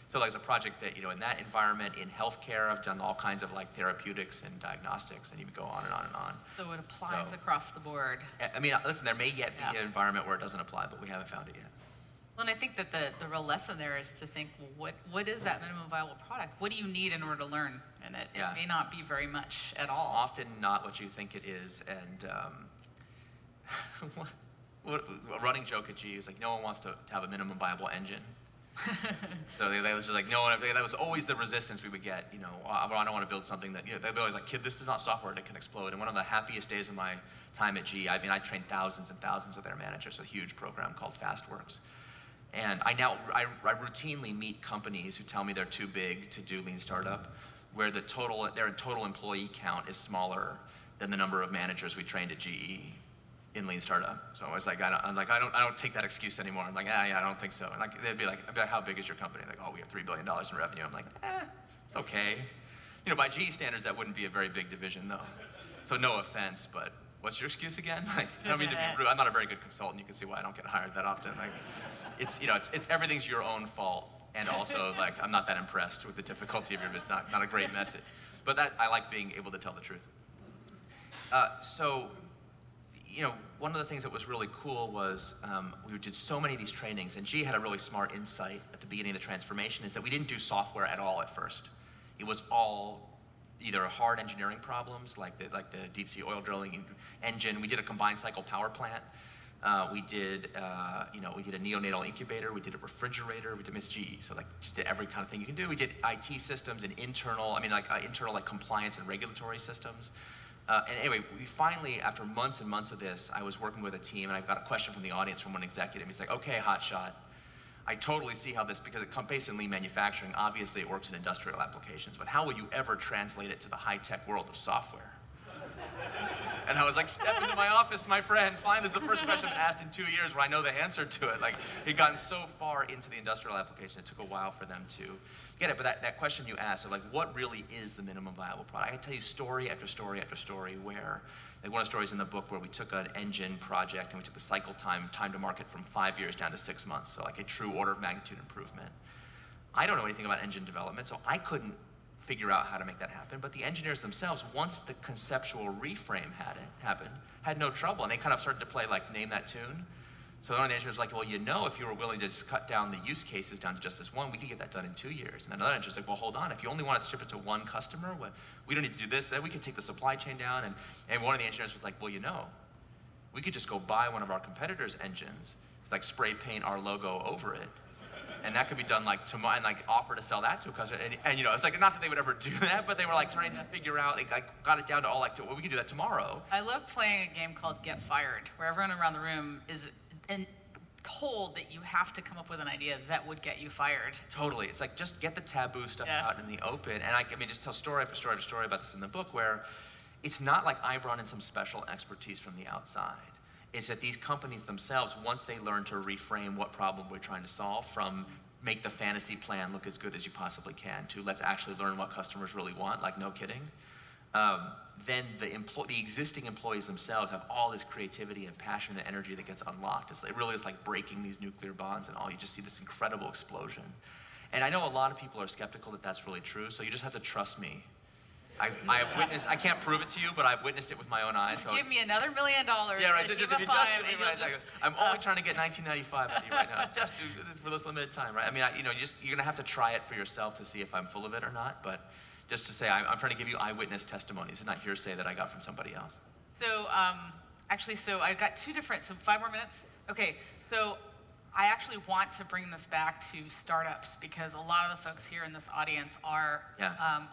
so like it's a project that, in that environment, in healthcare, I've done all kinds of like therapeutics and diagnostics, and you would go on and on and on. So it applies across the board. I mean, listen, there may yet be an environment where it doesn't apply, but we haven't found it yet. Well, and I think that the real lesson there is to think, well, what is that minimum viable product? What do you need in order to learn? And it may not be very much at all. It's often not what you think it is, and a running joke at GE is like, no one wants to have a minimum viable engine. So they was just like, no one, that was always the resistance we would get, I don't want to build something that, they'd be always like, kid, this is not software that can explode. And one of the happiest days of my time at GE, I trained thousands and thousands of their managers, a huge program called FastWorks. And I routinely meet companies who tell me they're too big to do lean startup, where their total employee count is smaller than the number of managers we trained at GE in lean startup. So I was like, I don't take that excuse anymore. I'm like, yeah, I don't think so. And like, they'd be like, how big is your company? Like, oh, we have $3 billion in revenue. I'm like, it's okay. By GE standards, that wouldn't be a very big division though. So no offense, but what's your excuse again? Like, I don't mean to be rude. I'm not a very good consultant. You can see why I don't get hired that often. Like, it's everything's your own fault. And also, like, I'm not that impressed with the difficulty of your business. Not a great message. But I like being able to tell the truth. One of the things that was really cool was we did so many of these trainings, and GE had a really smart insight at the beginning of the transformation, is that we didn't do software at all at first. It was all either hard engineering problems, like the deep sea oil drilling engine. We did a combined cycle power plant. We did a neonatal incubator. We did a refrigerator. We did Miss GE. So like just did every kind of thing you can do. We did IT systems and internal compliance and regulatory systems. And anyway, we finally, after months and months of this, I was working with a team, and I got a question from the audience from one executive. He's like, okay, hotshot, I totally see how this, because it comes based in lean manufacturing, obviously it works in industrial applications, but how will you ever translate it to the high-tech world of software? And I was like, step into my office, my friend. Fine, this is the first question I've been asked in 2 years where I know the answer to it. Like, he'd gotten so far into the industrial application, it took a while for them to get it. But that question you asked of like, what really is the minimum viable product? I can tell you story after story after story where, like one of the stories in the book where we took an engine project and we took the cycle time to market from 5 years down to 6 months. So like a true order of magnitude improvement. I don't know anything about engine development, so I couldn't figure out how to make that happen. But the engineers themselves, once the conceptual reframe happened, had no trouble. And they kind of started to play like Name That Tune. So one of the engineers was like, well, if you were willing to just cut down the use cases down to just this one, we could get that done in 2 years. And then another engineer's like, well, hold on. If you only want to ship it to one customer, we don't need to do this. Then we could take the supply chain down. And one of the engineers was like, well, we could just go buy one of our competitors' engines, like spray paint our logo over it. And that could be done like tomorrow, and like offer to sell that to a customer. And it's like, not that they would ever do that, but they were like trying to figure out, like got it down to all like, well, we can do that tomorrow. I love playing a game called Get Fired, where everyone around the room is told that you have to come up with an idea that would get you fired. Totally, it's like just get the taboo stuff out in the open. And I mean, just tell story after story after story about this in the book, where it's not like I brought in some special expertise from the outside. Is that these companies themselves, once they learn to reframe what problem we're trying to solve, from make the fantasy plan look as good as you possibly can to let's actually learn what customers really want, like no kidding, then the existing employees themselves have all this creativity and passion and energy that gets unlocked. It really is like breaking these nuclear bonds and all. You just see this incredible explosion. And I know a lot of people are skeptical that that's really true, so you just have to trust me. I have witnessed, I can't prove it to you, but I've witnessed it with my own eyes. Just give me another $1 million. Yeah, right. Just if you just give me right. I'm only trying to get 1995 out of you right now, just for this limited time, right? I mean, you're gonna have to try it for yourself to see if I'm full of it or not. But just to say, I'm trying to give you eyewitness testimonies. It's not hearsay that I got from somebody else. So, so I've got 5 more minutes. Okay, so I actually want to bring this back to startups because a lot of the folks here in this audience are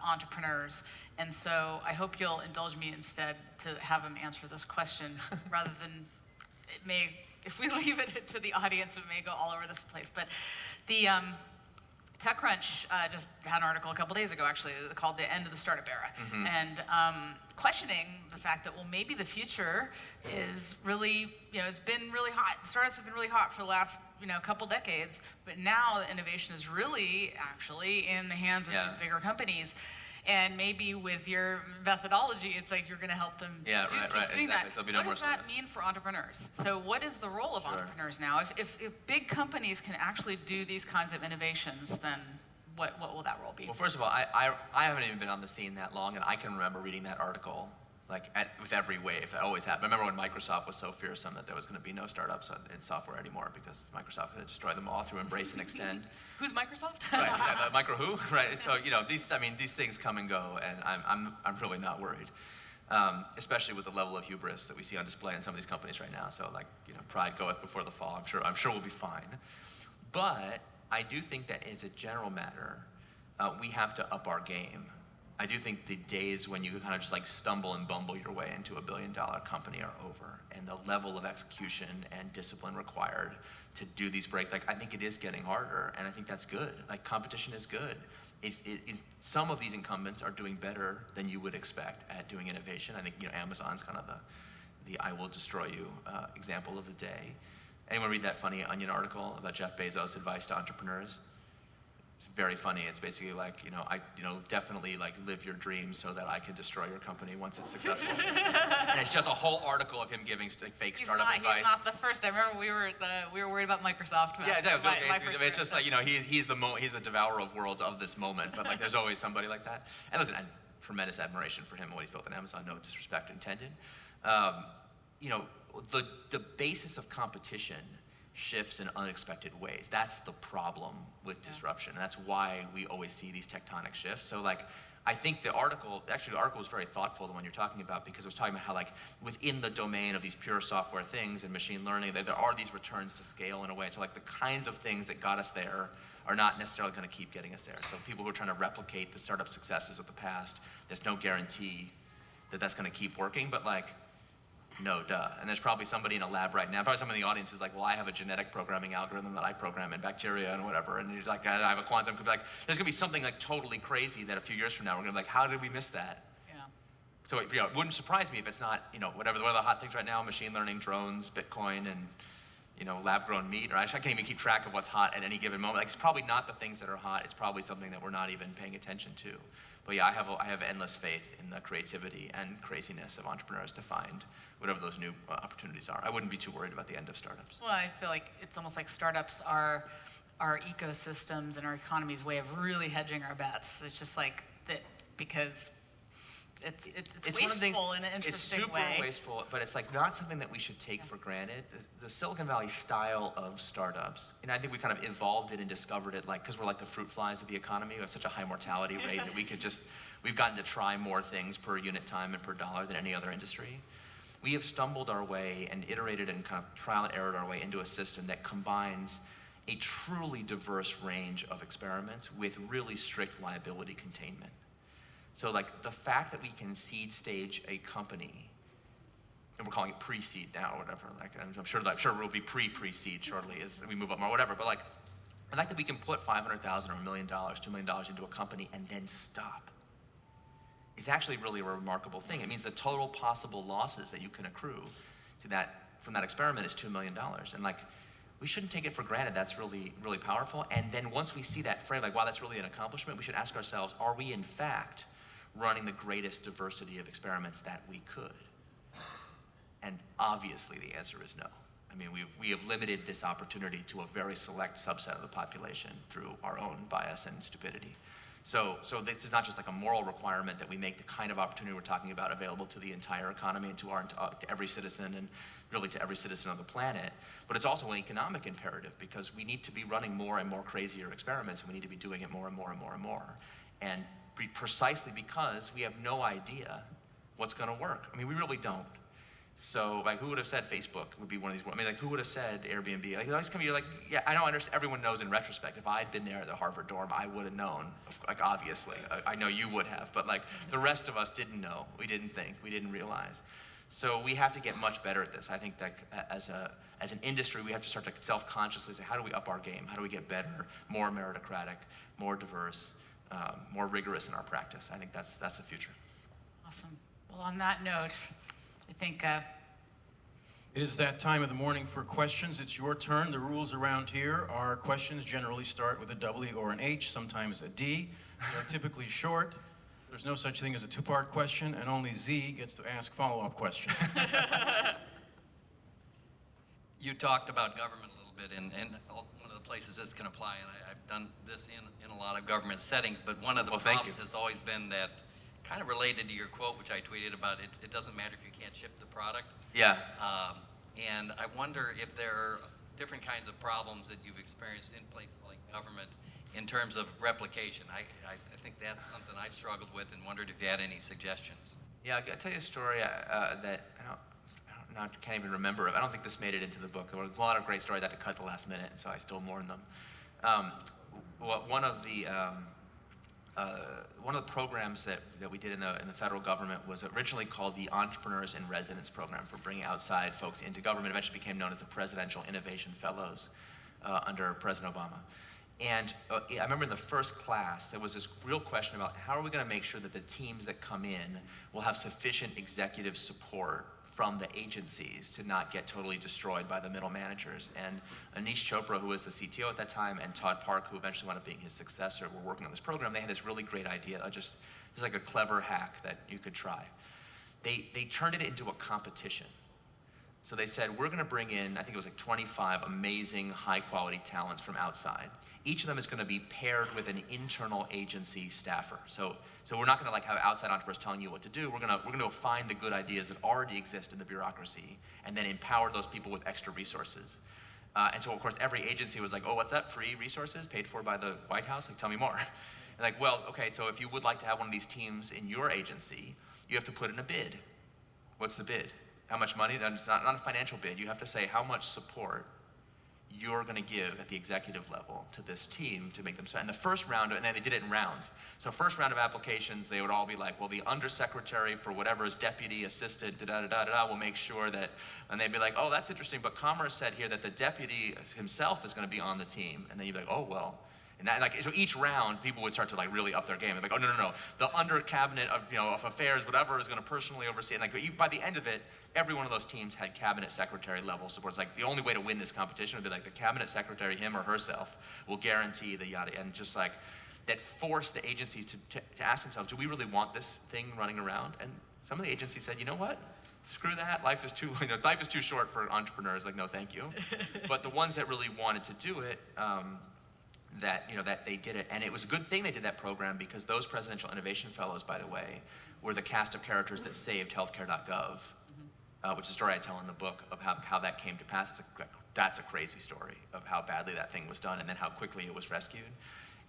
entrepreneurs. And so I hope you'll indulge me instead to have them answer this question rather than if we leave it to the audience, it may go all over this place. But the TechCrunch just had an article a couple days ago, actually, called The End of the Startup Era. Mm-hmm. And questioning the fact that, well, maybe the future is really, it's been really hot. Startups have been really hot for the last, couple decades, but now the innovation is really actually in the hands of these bigger companies. And maybe with your methodology, it's like you're going to help them Yeah, keep right, doing exactly. that. There'll be no What more does that startups. mean for entrepreneurs? So what is the role of Sure. entrepreneurs now? If big companies can actually do these kinds of innovations, then what will that role be? Well, first of all, I haven't even been on the scene that long, and I can remember reading that article like with every wave. It always happened. I remember when Microsoft was so fearsome that there was going to be no startups in software anymore because Microsoft could destroy them all through embrace and extend. Who's Microsoft? Right, yeah, micro who? Right. So these things come and go, and I'm really not worried, especially with the level of hubris that we see on display in some of these companies right now. So pride goeth before the fall. I'm sure we'll be fine, but I do think that as a general matter, we have to up our game. I do think the days when you kind of just like stumble and bumble your way into $1 billion company are over, and the level of execution and discipline required to do these breaks, I think it is getting harder, and I think that's good. Like, competition is good. Some of these incumbents are doing better than you would expect at doing innovation. I think Amazon's kind of the I will destroy you example of the day. Anyone read that funny Onion article about Jeff Bezos' advice to entrepreneurs? It's very funny. It's basically like, definitely live your dreams so that I can destroy your company once it's successful. And it's just a whole article of him giving fake startup advice. He's not the first. I remember we were worried about Microsoft. Yeah, exactly. Bill My Gates. first It's just career, he's the devourer of worlds of this moment. But there's always somebody like that. And listen, and tremendous admiration for him and what he's built on Amazon. No disrespect intended. The basis of competition shifts in unexpected ways. That's the problem with disruption. And that's why we always see these tectonic shifts. So I think the article was very thoughtful, the one you're talking about, because it was talking about how within the domain of these pure software things and machine learning, there are these returns to scale in a way. So the kinds of things that got us there are not necessarily going to keep getting us there. So people who are trying to replicate the startup successes of the past, there's no guarantee that that's going to keep working, but no, duh. And there's probably somebody in a lab right now, probably somebody in the audience is like, well, I have a genetic programming algorithm that I program in bacteria and whatever. And you're like, I have a quantum. Could be there's going to be something totally crazy that a few years from now, we're going to be like, how did we miss that? Yeah. So it wouldn't surprise me if it's not, whatever, one of the hot things right now, machine learning, drones, Bitcoin, and, lab-grown meat. Or I can't even keep track of what's hot at any given moment. It's probably not the things that are hot. It's probably something that we're not even paying attention to. But yeah, I have endless faith in the creativity and craziness of entrepreneurs to find whatever those new opportunities are. I wouldn't be too worried about the end of startups. Well, I feel like it's almost like startups are our ecosystems and our economy's way of really hedging our bets. It's just like that because it's wasteful one of the things, in an interesting way. It's super wasteful, but it's not something that we should take for granted. The Silicon Valley style of startups, I think we kind of evolved it and discovered it because we're like the fruit flies of the economy. We have such a high mortality rate that we've gotten to try more things per unit time and per dollar than any other industry. We have stumbled our way and iterated and kind of trial and errored our way into a system that combines a truly diverse range of experiments with really strict liability containment. So the fact that we can seed stage a company, and we're calling it pre-seed now or whatever, I'm sure we'll be pre-seed shortly as we move up more, whatever, but the fact that we can put $500,000 or $1 million, $2 million into a company and then stop is actually really a remarkable thing. It means the total possible losses that you can accrue from that experiment is $2 million. And we shouldn't take it for granted. That's really, really powerful. And then once we see that frame, wow, that's really an accomplishment, we should ask ourselves, are we in fact running the greatest diversity of experiments that we could? And obviously the answer is no. We have limited this opportunity to a very select subset of the population through our own bias and stupidity. So this is not just a moral requirement that we make the kind of opportunity we're talking about available to the entire economy and to every citizen and really to every citizen on the planet, but it's also an economic imperative because we need to be running more and more crazier experiments and we need to be doing it more and more and more and more. And precisely because we have no idea what's going to work. We really don't. So, who would have said Facebook would be one of these? Who would have said Airbnb? You're yeah, I don't understand. Everyone knows in retrospect. If I had been there at the Harvard dorm, I would have known. Obviously, I know you would have. But the rest of us didn't know. We didn't think. We didn't realize. So we have to get much better at this. I think that as an industry, we have to start to self-consciously say, how do we up our game? How do we get better, more meritocratic, more diverse, more rigorous in our practice? I think that's the future. Awesome. Well, on that note, I think it is that time of the morning for questions. It's your turn. The rules around here are questions generally start with a W or an H, sometimes a D. They're typically short. There's no such thing as a two-part question, and only Z gets to ask follow-up questions. You talked about government a little bit, and one of the places this can apply, and I've done this in a lot of government settings, but one of the problems has always been that, kind of related to your quote, which I tweeted about, it doesn't matter if you can't ship the product. Yeah. And I wonder if there are different kinds of problems that you've experienced in places like government in terms of replication. I think that's something I struggled with and wondered if you had any suggestions. Yeah, I'll tell you a story that I can't even remember. I don't think this made it into the book. There were a lot of great stories I had to cut the last minute, and so I still mourn them. One of the programs that we did in the federal government was originally called the Entrepreneurs in Residence program for bringing outside folks into government. It eventually became known as the Presidential Innovation Fellows under President Obama. And I remember in the first class, there was this real question about how are we going to make sure that the teams that come in will have sufficient executive support from the agencies to not get totally destroyed by the middle managers. And Anish Chopra, who was the CTO at that time, and Todd Park, who eventually wound up being his successor, were working on this program. They had this really great idea, just like a clever hack that you could try. They turned it into a competition. So they said, we're going to bring in, I think it was like 25 amazing, high-quality talents from outside. Each of them is going to be paired with an internal agency staffer. So we're not going to have outside entrepreneurs telling you what to do. We're going to go find the good ideas that already exist in the bureaucracy and then empower those people with extra resources. And so, of course, every agency was like, oh, what's that? Free resources paid for by the White House? Like, tell me more. And like, well, okay, so if you would like to have one of these teams in your agency, you have to put in a bid. What's the bid? How much money? That's not a financial bid. You have to say how much support you're going to give at the executive level to this team to make them start. And the first round, and then they did it in rounds. So first round of applications, they would all be like, well, the undersecretary for whatever is deputy, assistant, da-da-da-da-da, will make sure that, and they'd be like, oh, that's interesting, but Commerce said here that the deputy himself is going to be on the team. And then you'd be like, oh, well. And that, so each round, people would start to really up their game. They're like, oh, no. The under cabinet of affairs, whatever, is going to personally oversee it. And by the end of it, every one of those teams had cabinet secretary level support. It's like the only way to win this competition would be like the cabinet secretary, him or herself, will guarantee the yada. And just like that forced the agencies to ask themselves, do we really want this thing running around? And some of the agencies said, you know what? Screw that. Life is too short for entrepreneurs. Like, no, thank you. But the ones that really wanted to do it, that they did it. And it was a good thing they did that program because those Presidential Innovation Fellows, by the way, were the cast of characters that saved healthcare.gov, which is a story I tell in the book of how that came to pass. That's a crazy story of how badly that thing was done and then how quickly it was rescued.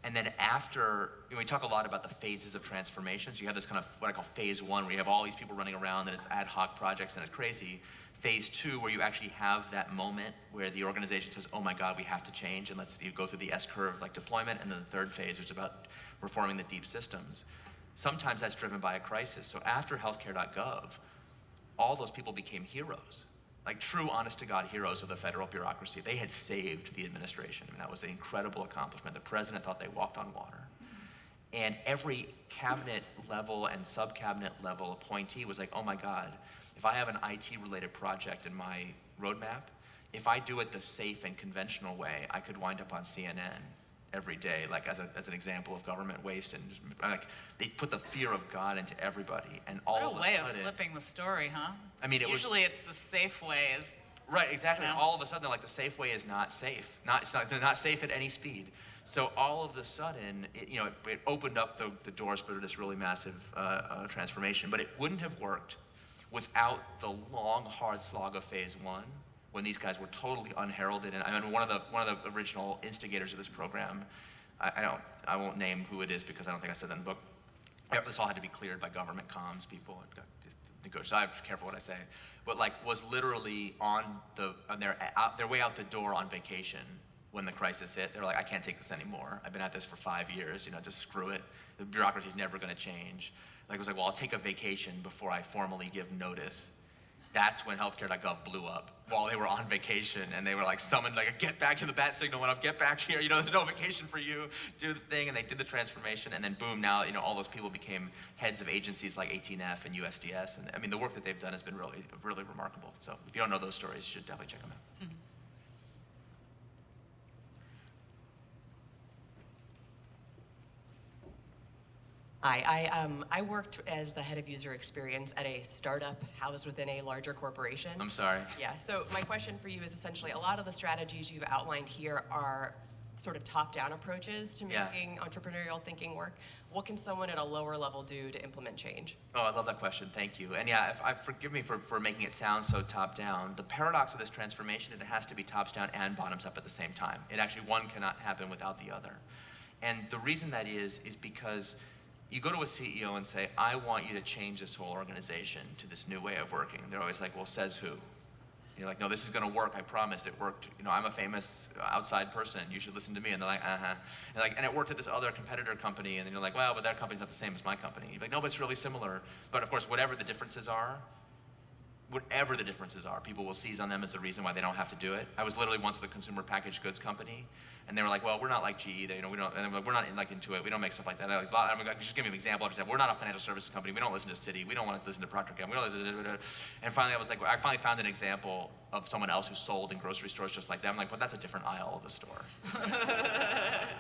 And then after, we talk a lot about the phases of transformation. So you have this kind of what I call phase one, where you have all these people running around and it's ad hoc projects and it's crazy. Phase two, where you actually have that moment where the organization says, oh my God, we have to change, and you go through the S-curve deployment, and then the third phase, which is about reforming the deep systems. Sometimes that's driven by a crisis. So after healthcare.gov, all those people became heroes. Like true, honest-to-God heroes of the federal bureaucracy. They had saved the administration. I mean, that was an incredible accomplishment. The president thought they walked on water. And every cabinet level and sub-cabinet level appointee was like, oh my God, if I have an IT-related project in my roadmap, if I do it the safe and conventional way, I could wind up on CNN every day, as an example of government waste. And they put the fear of God into everybody. And all of a sudden, what a way of flipping the story, huh? I mean, usually it's the safe way. Right, exactly. And all of a sudden, the safe way is not safe. They're not safe at any speed. So all of a sudden, it opened up the doors for this really massive transformation. But it wouldn't have worked without the long, hard slog of phase one, when these guys were totally unheralded. And I mean, one of the original instigators of this program, I won't name who it is because I don't think I said that in the book. This all had to be cleared by government comms people and just negotiate. So I have to be careful what I say. But was literally on their way out the door on vacation when the crisis hit. They were like, I can't take this anymore. I've been at this for 5 years. Just screw it. The bureaucracy's never going to change. It was like, well, I'll take a vacation before I formally give notice. That's when healthcare.gov blew up while they were on vacation, and they were summoned, get back to the bat signal went up, get back here, there's no vacation for you, do the thing, and they did the transformation, and then boom, now, all those people became heads of agencies like 18F and USDS, and I mean, the work that they've done has been really, really remarkable. So if you don't know those stories, you should definitely check them out. Mm-hmm. Hi, I worked as the head of user experience at a startup housed within a larger corporation. I'm sorry. Yeah, so my question for you is essentially a lot of the strategies you've outlined here are sort of top-down approaches to Yeah. making entrepreneurial thinking work. What can someone at a lower level do to implement change? Oh, I love that question. Thank you. And yeah, forgive me for making it sound so top-down. The paradox of this transformation, it has to be tops-down and bottoms-up at the same time. It actually, one cannot happen without the other. And the reason that is because you go to a CEO and say, I want you to change this whole organization to this new way of working. They're always like, well, says who? You're like, no, this is going to work. I promised it worked. You know, I'm a famous outside person. You should listen to me. And they're like, uh-huh. And it worked at this other competitor company. And then you're like, well, but that company's not the same as my company. You're like, no, but it's really similar. But of course, whatever the differences are, people will seize on them as the reason why they don't have to do it. I was literally once with a consumer packaged goods company, and they were like, well, we're not like GE. They, we don't, and we're not into it. We don't make stuff like that. They're like, I'm like, just give me an example. We're not a financial services company. We don't listen to Citi. We don't want to listen to Procter & Gamble. We don't listen to, and finally, I finally found an example of someone else who sold in grocery stores just like them. I'm like, but that's a different aisle of the store.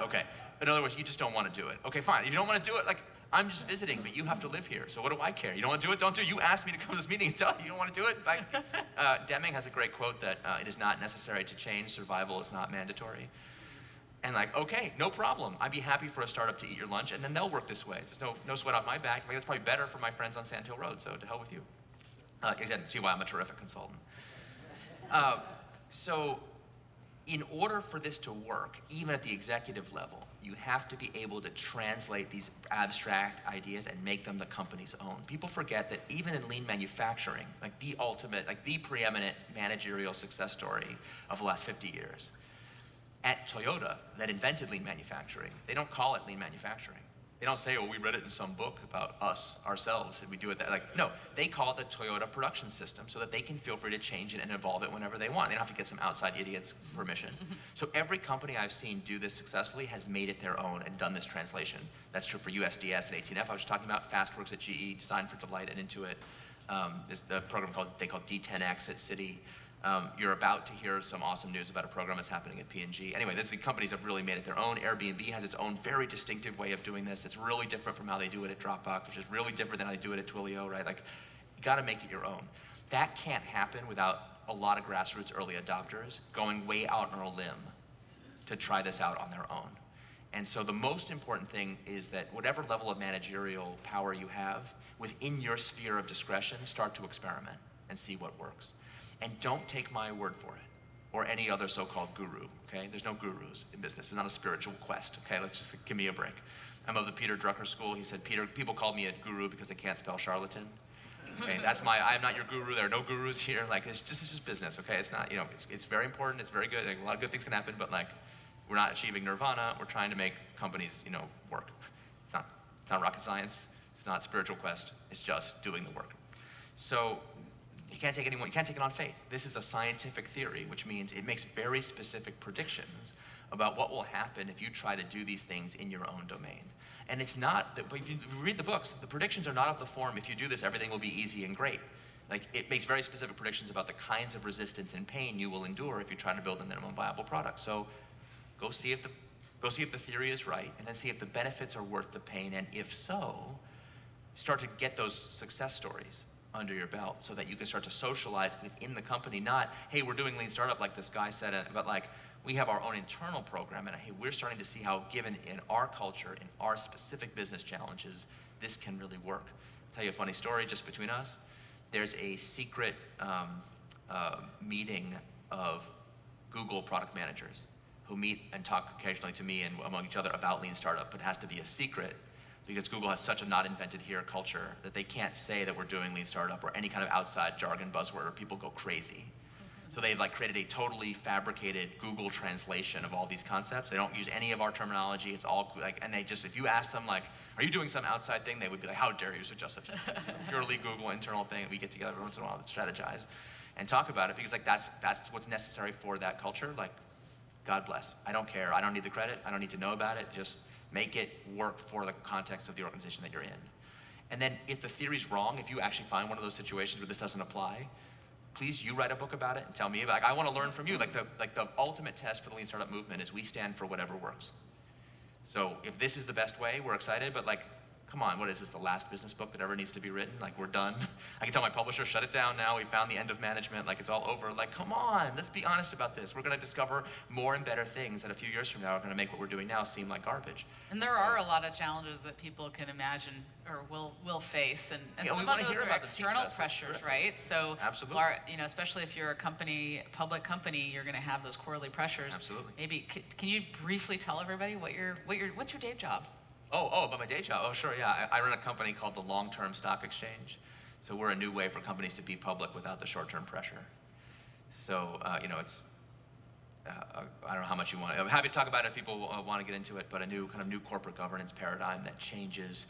Okay. In other words, you just don't want to do it. Okay, fine. If you don't want to do it, like, I'm just visiting, but you have to live here. So what do I care? You don't want to do it? Don't do it. You asked me to come to this meeting and tell you don't want to do it. Like, Deming has a great quote that it is not necessary to change. Survival is not mandatory. And like, okay, no problem. I'd be happy for a startup to eat your lunch, and then they'll work this way. There's no sweat off my back. I think that's probably better for my friends on Sand Hill Road, so to hell with you. Again, see why I'm a terrific consultant. So in order for this to work, even at the executive level, you have to be able to translate these abstract ideas and make them the company's own. People forget that even in lean manufacturing, like the ultimate, like the preeminent managerial success story of the last 50 years, at Toyota, that invented lean manufacturing, they don't call it lean manufacturing. They don't say, oh, we read it in some book about us, ourselves, and we do it that, like, no, they call it the Toyota production system so that they can feel free to change it and evolve it whenever they want. They don't have to get some outside idiot's permission. So every company I've seen do this successfully has made it their own and done this translation. That's true for USDS and 18F. I was just talking about FastWorks at GE, Design for Delight and Intuit. There's the program they call D10X at Citi. You're about to hear some awesome news about a program that's happening at P&G. Anyway, the companies have really made it their own. Airbnb has its own very distinctive way of doing this. It's really different from how they do it at Dropbox, which is really different than how they do it at Twilio, right? Like, you gotta make it your own. That can't happen without a lot of grassroots early adopters going way out on a limb to try this out on their own. And so the most important thing is that whatever level of managerial power you have, within your sphere of discretion, start to experiment and see what works. And don't take my word for it, or any other so-called guru, okay? There's no gurus in business. It's not a spiritual quest, okay? Let's just give me a break. I'm of the Peter Drucker school. He said, people call me a guru because they can't spell charlatan. Okay, I'm not your guru. There are no gurus here. Like, it's just business, okay? It's not, it's very important. It's very good. Like, a lot of good things can happen, but like, we're not achieving nirvana. We're trying to make companies, work. It's not rocket science. It's not spiritual quest. It's just doing the work. So, you can't take it on faith. This is a scientific theory, which means it makes very specific predictions about what will happen if you try to do these things in your own domain. And it's not, but if you read the books, the predictions are not of the form, if you do this, everything will be easy and great. Like, it makes very specific predictions about the kinds of resistance and pain you will endure if you try to build a minimum viable product. So go see if the theory is right, and then see if the benefits are worth the pain, and if so, start to get those success stories under your belt so that you can start to socialize within the company, not, hey, we're doing lean startup like this guy said, but like, we have our own internal program, and hey, we're starting to see how, given in our culture, in our specific business challenges, this can really work. I'll tell you a funny story just between us. There's a secret meeting of Google product managers who meet and talk occasionally to me and among each other about lean startup, but it has to be a secret, because Google has such a not invented here culture that they can't say that we're doing lean startup or any kind of outside jargon buzzword or people go crazy. So they've created a totally fabricated Google translation of all these concepts. They don't use any of our terminology. It's all and they just, if you ask them are you doing some outside thing? They would be like, how dare you suggest such a thing? It's a purely Google internal thing. We get together every once in a while to strategize and talk about it, because that's what's necessary for that culture. God bless. I don't care. I don't need the credit. I don't need to know about it. Just make it work for the context of the organization that you're in. And then if the theory's wrong, if you actually find one of those situations where this doesn't apply, please, you write a book about it and tell me about it. I want to learn from you. The ultimate test for the lean startup movement is we stand for whatever works. So if this is the best way, we're excited, but come on, what is this, the last business book that ever needs to be written? Like, we're done. I can tell my publisher, shut it down now. We found the end of management. Like, it's all over. Like, come on, let's be honest about this. We're going to discover more and better things that a few years from now are going to make what we're doing now seem like garbage. And there are a lot of challenges that people can imagine or will face, and Yeah, some we wanna of those hear are about them, teach external us. That's pressures, terrific. right? So, Absolutely. especially if you're a public company, you're going to have those quarterly pressures. Absolutely. Maybe can you briefly tell everybody what's your day job? Oh, about my day job. Oh, sure, yeah. I run a company called the Long-Term Stock Exchange. So we're a new way for companies to be public without the short-term pressure. So, it's, I don't know how much you want. I'm happy to talk about it if people want to get into it, but a new corporate governance paradigm that changes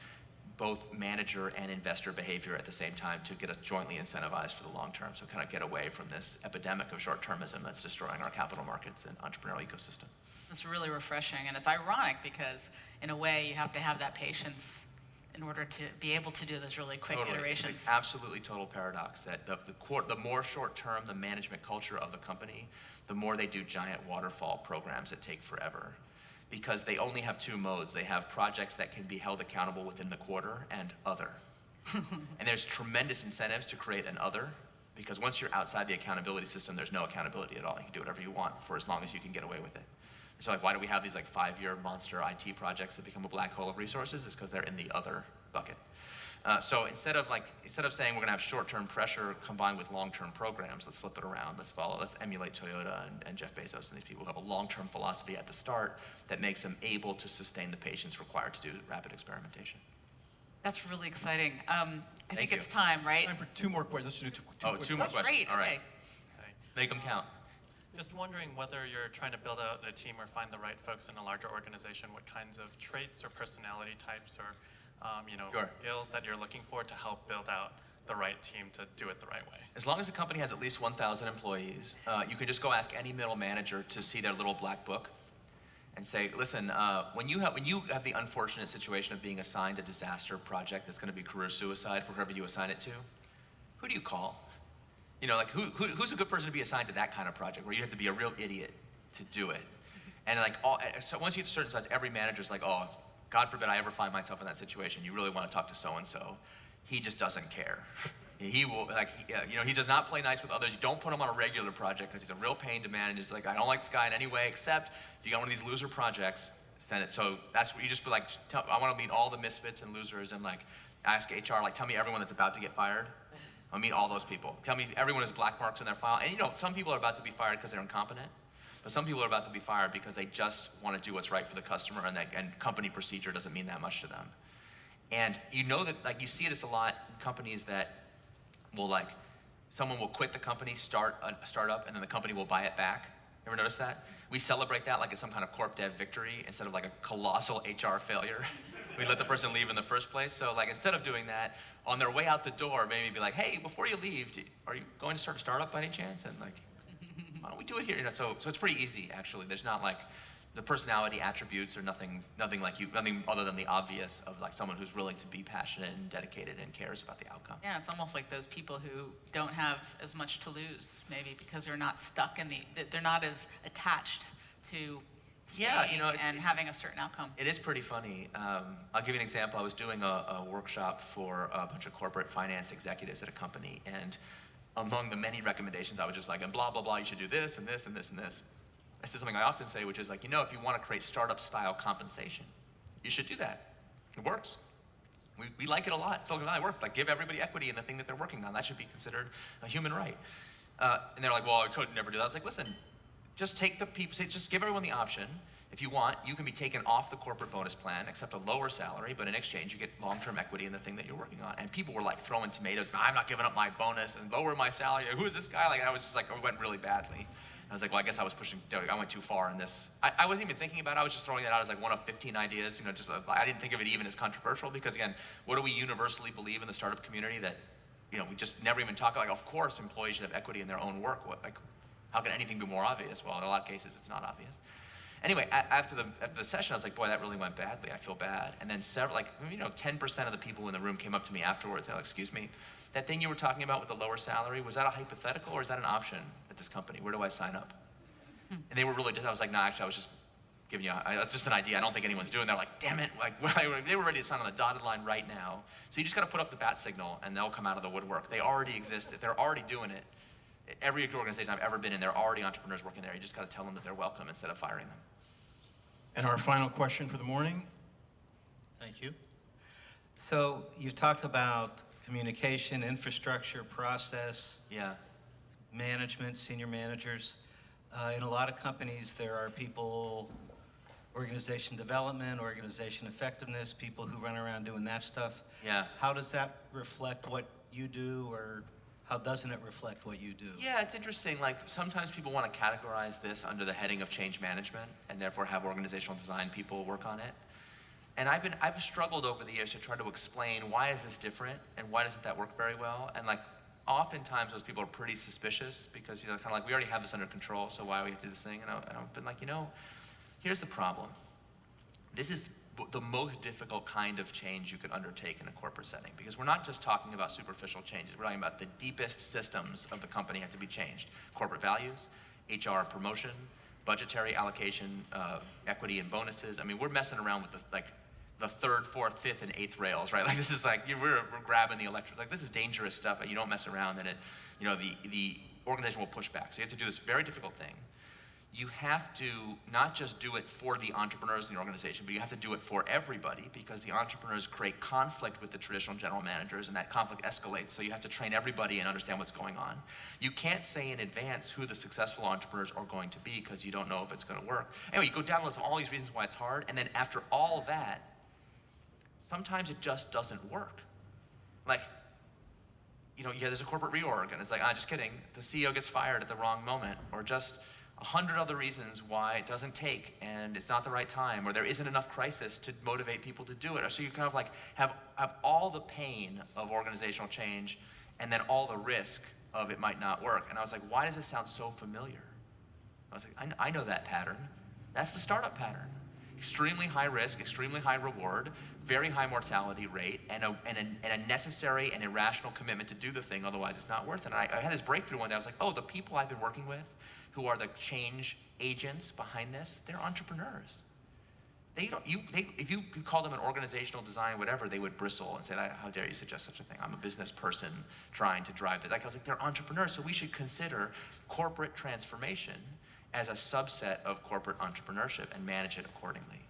both manager and investor behavior at the same time to get us jointly incentivized for the long term. So kind of get away from this epidemic of short-termism that's destroying our capital markets and entrepreneurial ecosystem. It's really refreshing, and it's ironic because, in a way, you have to have that patience in order to be able to do those really quick iterations. It's an absolutely total paradox that the more short-term the management culture of the company, the more they do giant waterfall programs that take forever. Because they only have two modes. They have projects that can be held accountable within the quarter and other. And there's tremendous incentives to create an other, because once you're outside the accountability system, there's no accountability at all. You can do whatever you want for as long as you can get away with it. So like, why do we have these like 5-year monster IT projects that become a black hole of resources? It's because they're in the other bucket. So instead of saying we're going to have short-term pressure combined with long-term programs, let's flip it around. Let's emulate Toyota and Jeff Bezos and these people who have a long-term philosophy at the start that makes them able to sustain the patience required to do rapid experimentation. That's really exciting. I think you. it's time, right? Time for two more questions. Let's do two quick Two more questions. Great. All right. Okay. Make them count. Just wondering whether you're trying to build out a team or find the right folks in a larger organization, what kinds of traits or personality types or Sure. skills that you're looking for to help build out the right team to do it the right way. As long as a company has at least 1,000 employees, you can just go ask any middle manager to see their little black book and say, listen, when you have the unfortunate situation of being assigned a disaster project that's going to be career suicide for whoever you assign it to, who do you call? Like who's a good person to be assigned to that kind of project where you have to be a real idiot to do it? And so once you get to a certain size, every manager's like, oh, God forbid I ever find myself in that situation. You really want to talk to so-and-so. He just doesn't care. He will, he does not play nice with others. Don't put him on a regular project because he's a real pain to manage. It's like, I don't like this guy in any way, except if you got one of these loser projects, send it. So that's what you just be like, I want to meet all the misfits and losers and ask HR, tell me everyone that's about to get fired. I'll meet all those people. Tell me everyone has black marks in their file. And some people are about to be fired because they're incompetent. But some people are about to be fired because they just want to do what's right for the customer, and company procedure doesn't mean that much to them. And that, you see this a lot in companies that will someone will quit the company, start a startup, and then the company will buy it back. Ever notice that? We celebrate that like it's some kind of corp dev victory instead of like a colossal HR failure. We let the person leave in the first place. So instead of doing that, on their way out the door, maybe be like, hey, before you leave, are you going to start a startup by any chance? And why don't we do it here? So it's pretty easy, actually. There's not the personality attributes or nothing other than the obvious of someone who's willing to be passionate and dedicated and cares about the outcome. Yeah, it's almost like those people who don't have as much to lose, maybe because they're not stuck they're not as attached to staying and having a certain outcome. It is pretty funny. I'll give you an example. I was doing a workshop for a bunch of corporate finance executives at a company, and among the many recommendations, I was just and blah, blah, blah, you should do this and this and this and this. I said something I often say, which is if you want to create startup-style compensation, you should do that. It works. We like it a lot. Silicon Valley works. Give everybody equity in the thing that they're working on. That should be considered a human right. And they're like, well, I could never do that. I was like, listen, just take the people, just give everyone the option. If you want, you can be taken off the corporate bonus plan, accept a lower salary, but in exchange, you get long-term equity in the thing that you're working on. And people were throwing tomatoes. I'm not giving up my bonus and lower my salary. Who is this guy? I was just it went really badly. I was like, well, I guess I was I went too far in this. I wasn't even thinking about it. I was just throwing that out as one of 15 ideas. I didn't think of it even as controversial because, again, what do we universally believe in the startup community that, we just never even talk about? Of course, employees should have equity in their own work. How can anything be more obvious? Well, in a lot of cases, it's not obvious. Anyway, after the session, I was like, boy, that really went badly. I feel bad. And then 10% of the people in the room came up to me afterwards and excuse me, that thing you were talking about with the lower salary, was that a hypothetical or is that an option at this company? Where do I sign up? And they were really, I was like, no, actually, I was just giving you, it's just an idea. I don't think anyone's doing that. Like, damn it, like they were ready to sign on the dotted line right now. So you just got to put up the bat signal, and they'll come out of the woodwork. They already exist. They're already doing it. Every organization I've ever been in, there are already entrepreneurs working there. You just got to tell them that they're welcome instead of firing them. And our final question for the morning. Thank you. So you've talked about communication, infrastructure, process, Yeah. management, senior managers. In a lot of companies, there are people, organization development, organization effectiveness, people who run around doing that stuff. Yeah. How does that reflect what you do, or how doesn't it reflect what you do? Yeah, it's interesting. Like, sometimes people want to categorize this under the heading of change management and therefore have organizational design people work on it. And I've struggled over the years to try to explain why is this different and why doesn't that work very well. And like, oftentimes those people are pretty suspicious because, kind of like, we already have this under control, so why do we have to do this thing? And I've been like, here's the problem. This is the most difficult kind of change you could undertake in a corporate setting, because we're not just talking about superficial changes. We're talking about the deepest systems of the company have to be changed. Corporate values, HR and promotion, budgetary allocation, equity and bonuses. I mean, we're messing around with the third, fourth, fifth, and eighth rails, right? Like, this is like, we're grabbing the electric. Like, this is dangerous stuff, and you don't mess around, and the organization will push back. So you have to do this very difficult thing. You have to not just do it for the entrepreneurs in the organization, but you have to do it for everybody, because the entrepreneurs create conflict with the traditional general managers, and that conflict escalates. So you have to train everybody and understand what's going on. You can't say in advance who the successful entrepreneurs are going to be, because you don't know if it's going to work. Anyway, you go down the list of all these reasons why it's hard, and then after all that, sometimes it just doesn't work. Like, there's a corporate reorg, and it's like, just kidding. The CEO gets fired at the wrong moment, or just 100 other reasons why it doesn't take, and it's not the right time, or there isn't enough crisis to motivate people to do it. Or so you kind of like have all the pain of organizational change, and then all the risk of it might not work. And I was like, why does this sound so familiar? I was like, I know that pattern. That's the startup pattern. Extremely high risk, extremely high reward, very high mortality rate, and a necessary and irrational commitment to do the thing, otherwise it's not worth it. And I had this breakthrough one day. I was like, oh, the people I've been working with who are the change agents behind this, they're entrepreneurs. If you call them an organizational design, whatever, they would bristle and say, how dare you suggest such a thing? I'm a business person trying to drive it. Like, I was like, they're entrepreneurs, so we should consider corporate transformation as a subset of corporate entrepreneurship and manage it accordingly.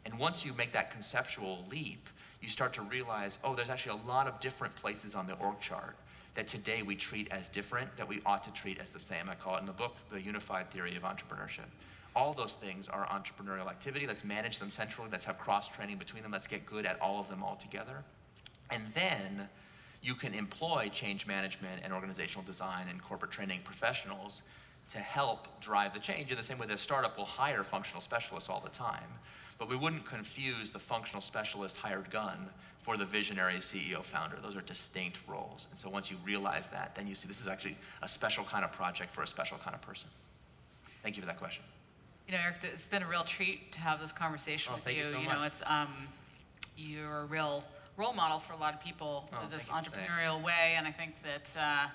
And once you make that conceptual leap, you start to realize, oh, there's actually a lot of different places on the org chart that today we treat as different that we ought to treat as the same. I call it in the book, the unified theory of entrepreneurship. All those things are entrepreneurial activity. Let's manage them centrally. Let's have cross-training between them. Let's get good at all of them all together. And then you can employ change management and organizational design and corporate training professionals to help drive the change in the same way that a startup will hire functional specialists all the time. But we wouldn't confuse the functional specialist hired gun for the visionary CEO founder. Those are distinct roles. And so once you realize that, then you see this is actually a special kind of project for a special kind of person. Thank you for that question. Eric, it's been a real treat to have this conversation with thank you so you. much. It's you're a real role model for a lot of people with this thank you for saying. entrepreneurial way, and I think that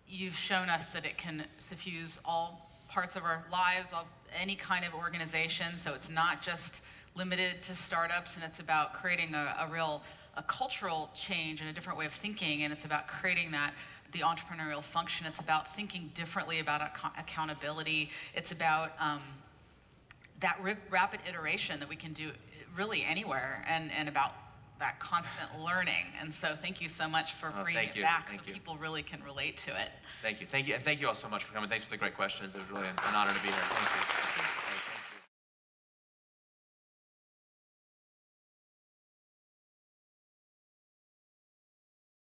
you've shown us that it can suffuse all parts of our lives, any kind of organization. So it's not just limited to startups, and it's about creating a cultural change and a different way of thinking, and it's about creating the entrepreneurial function. It's about thinking differently about accountability. It's about that rapid iteration that we can do really anywhere, and about that constant learning. And so thank you so much for bringing it back so people really can relate to it. Thank you. And thank you all so much for coming. Thanks for the great questions. It was really an honor to be here. Thank you.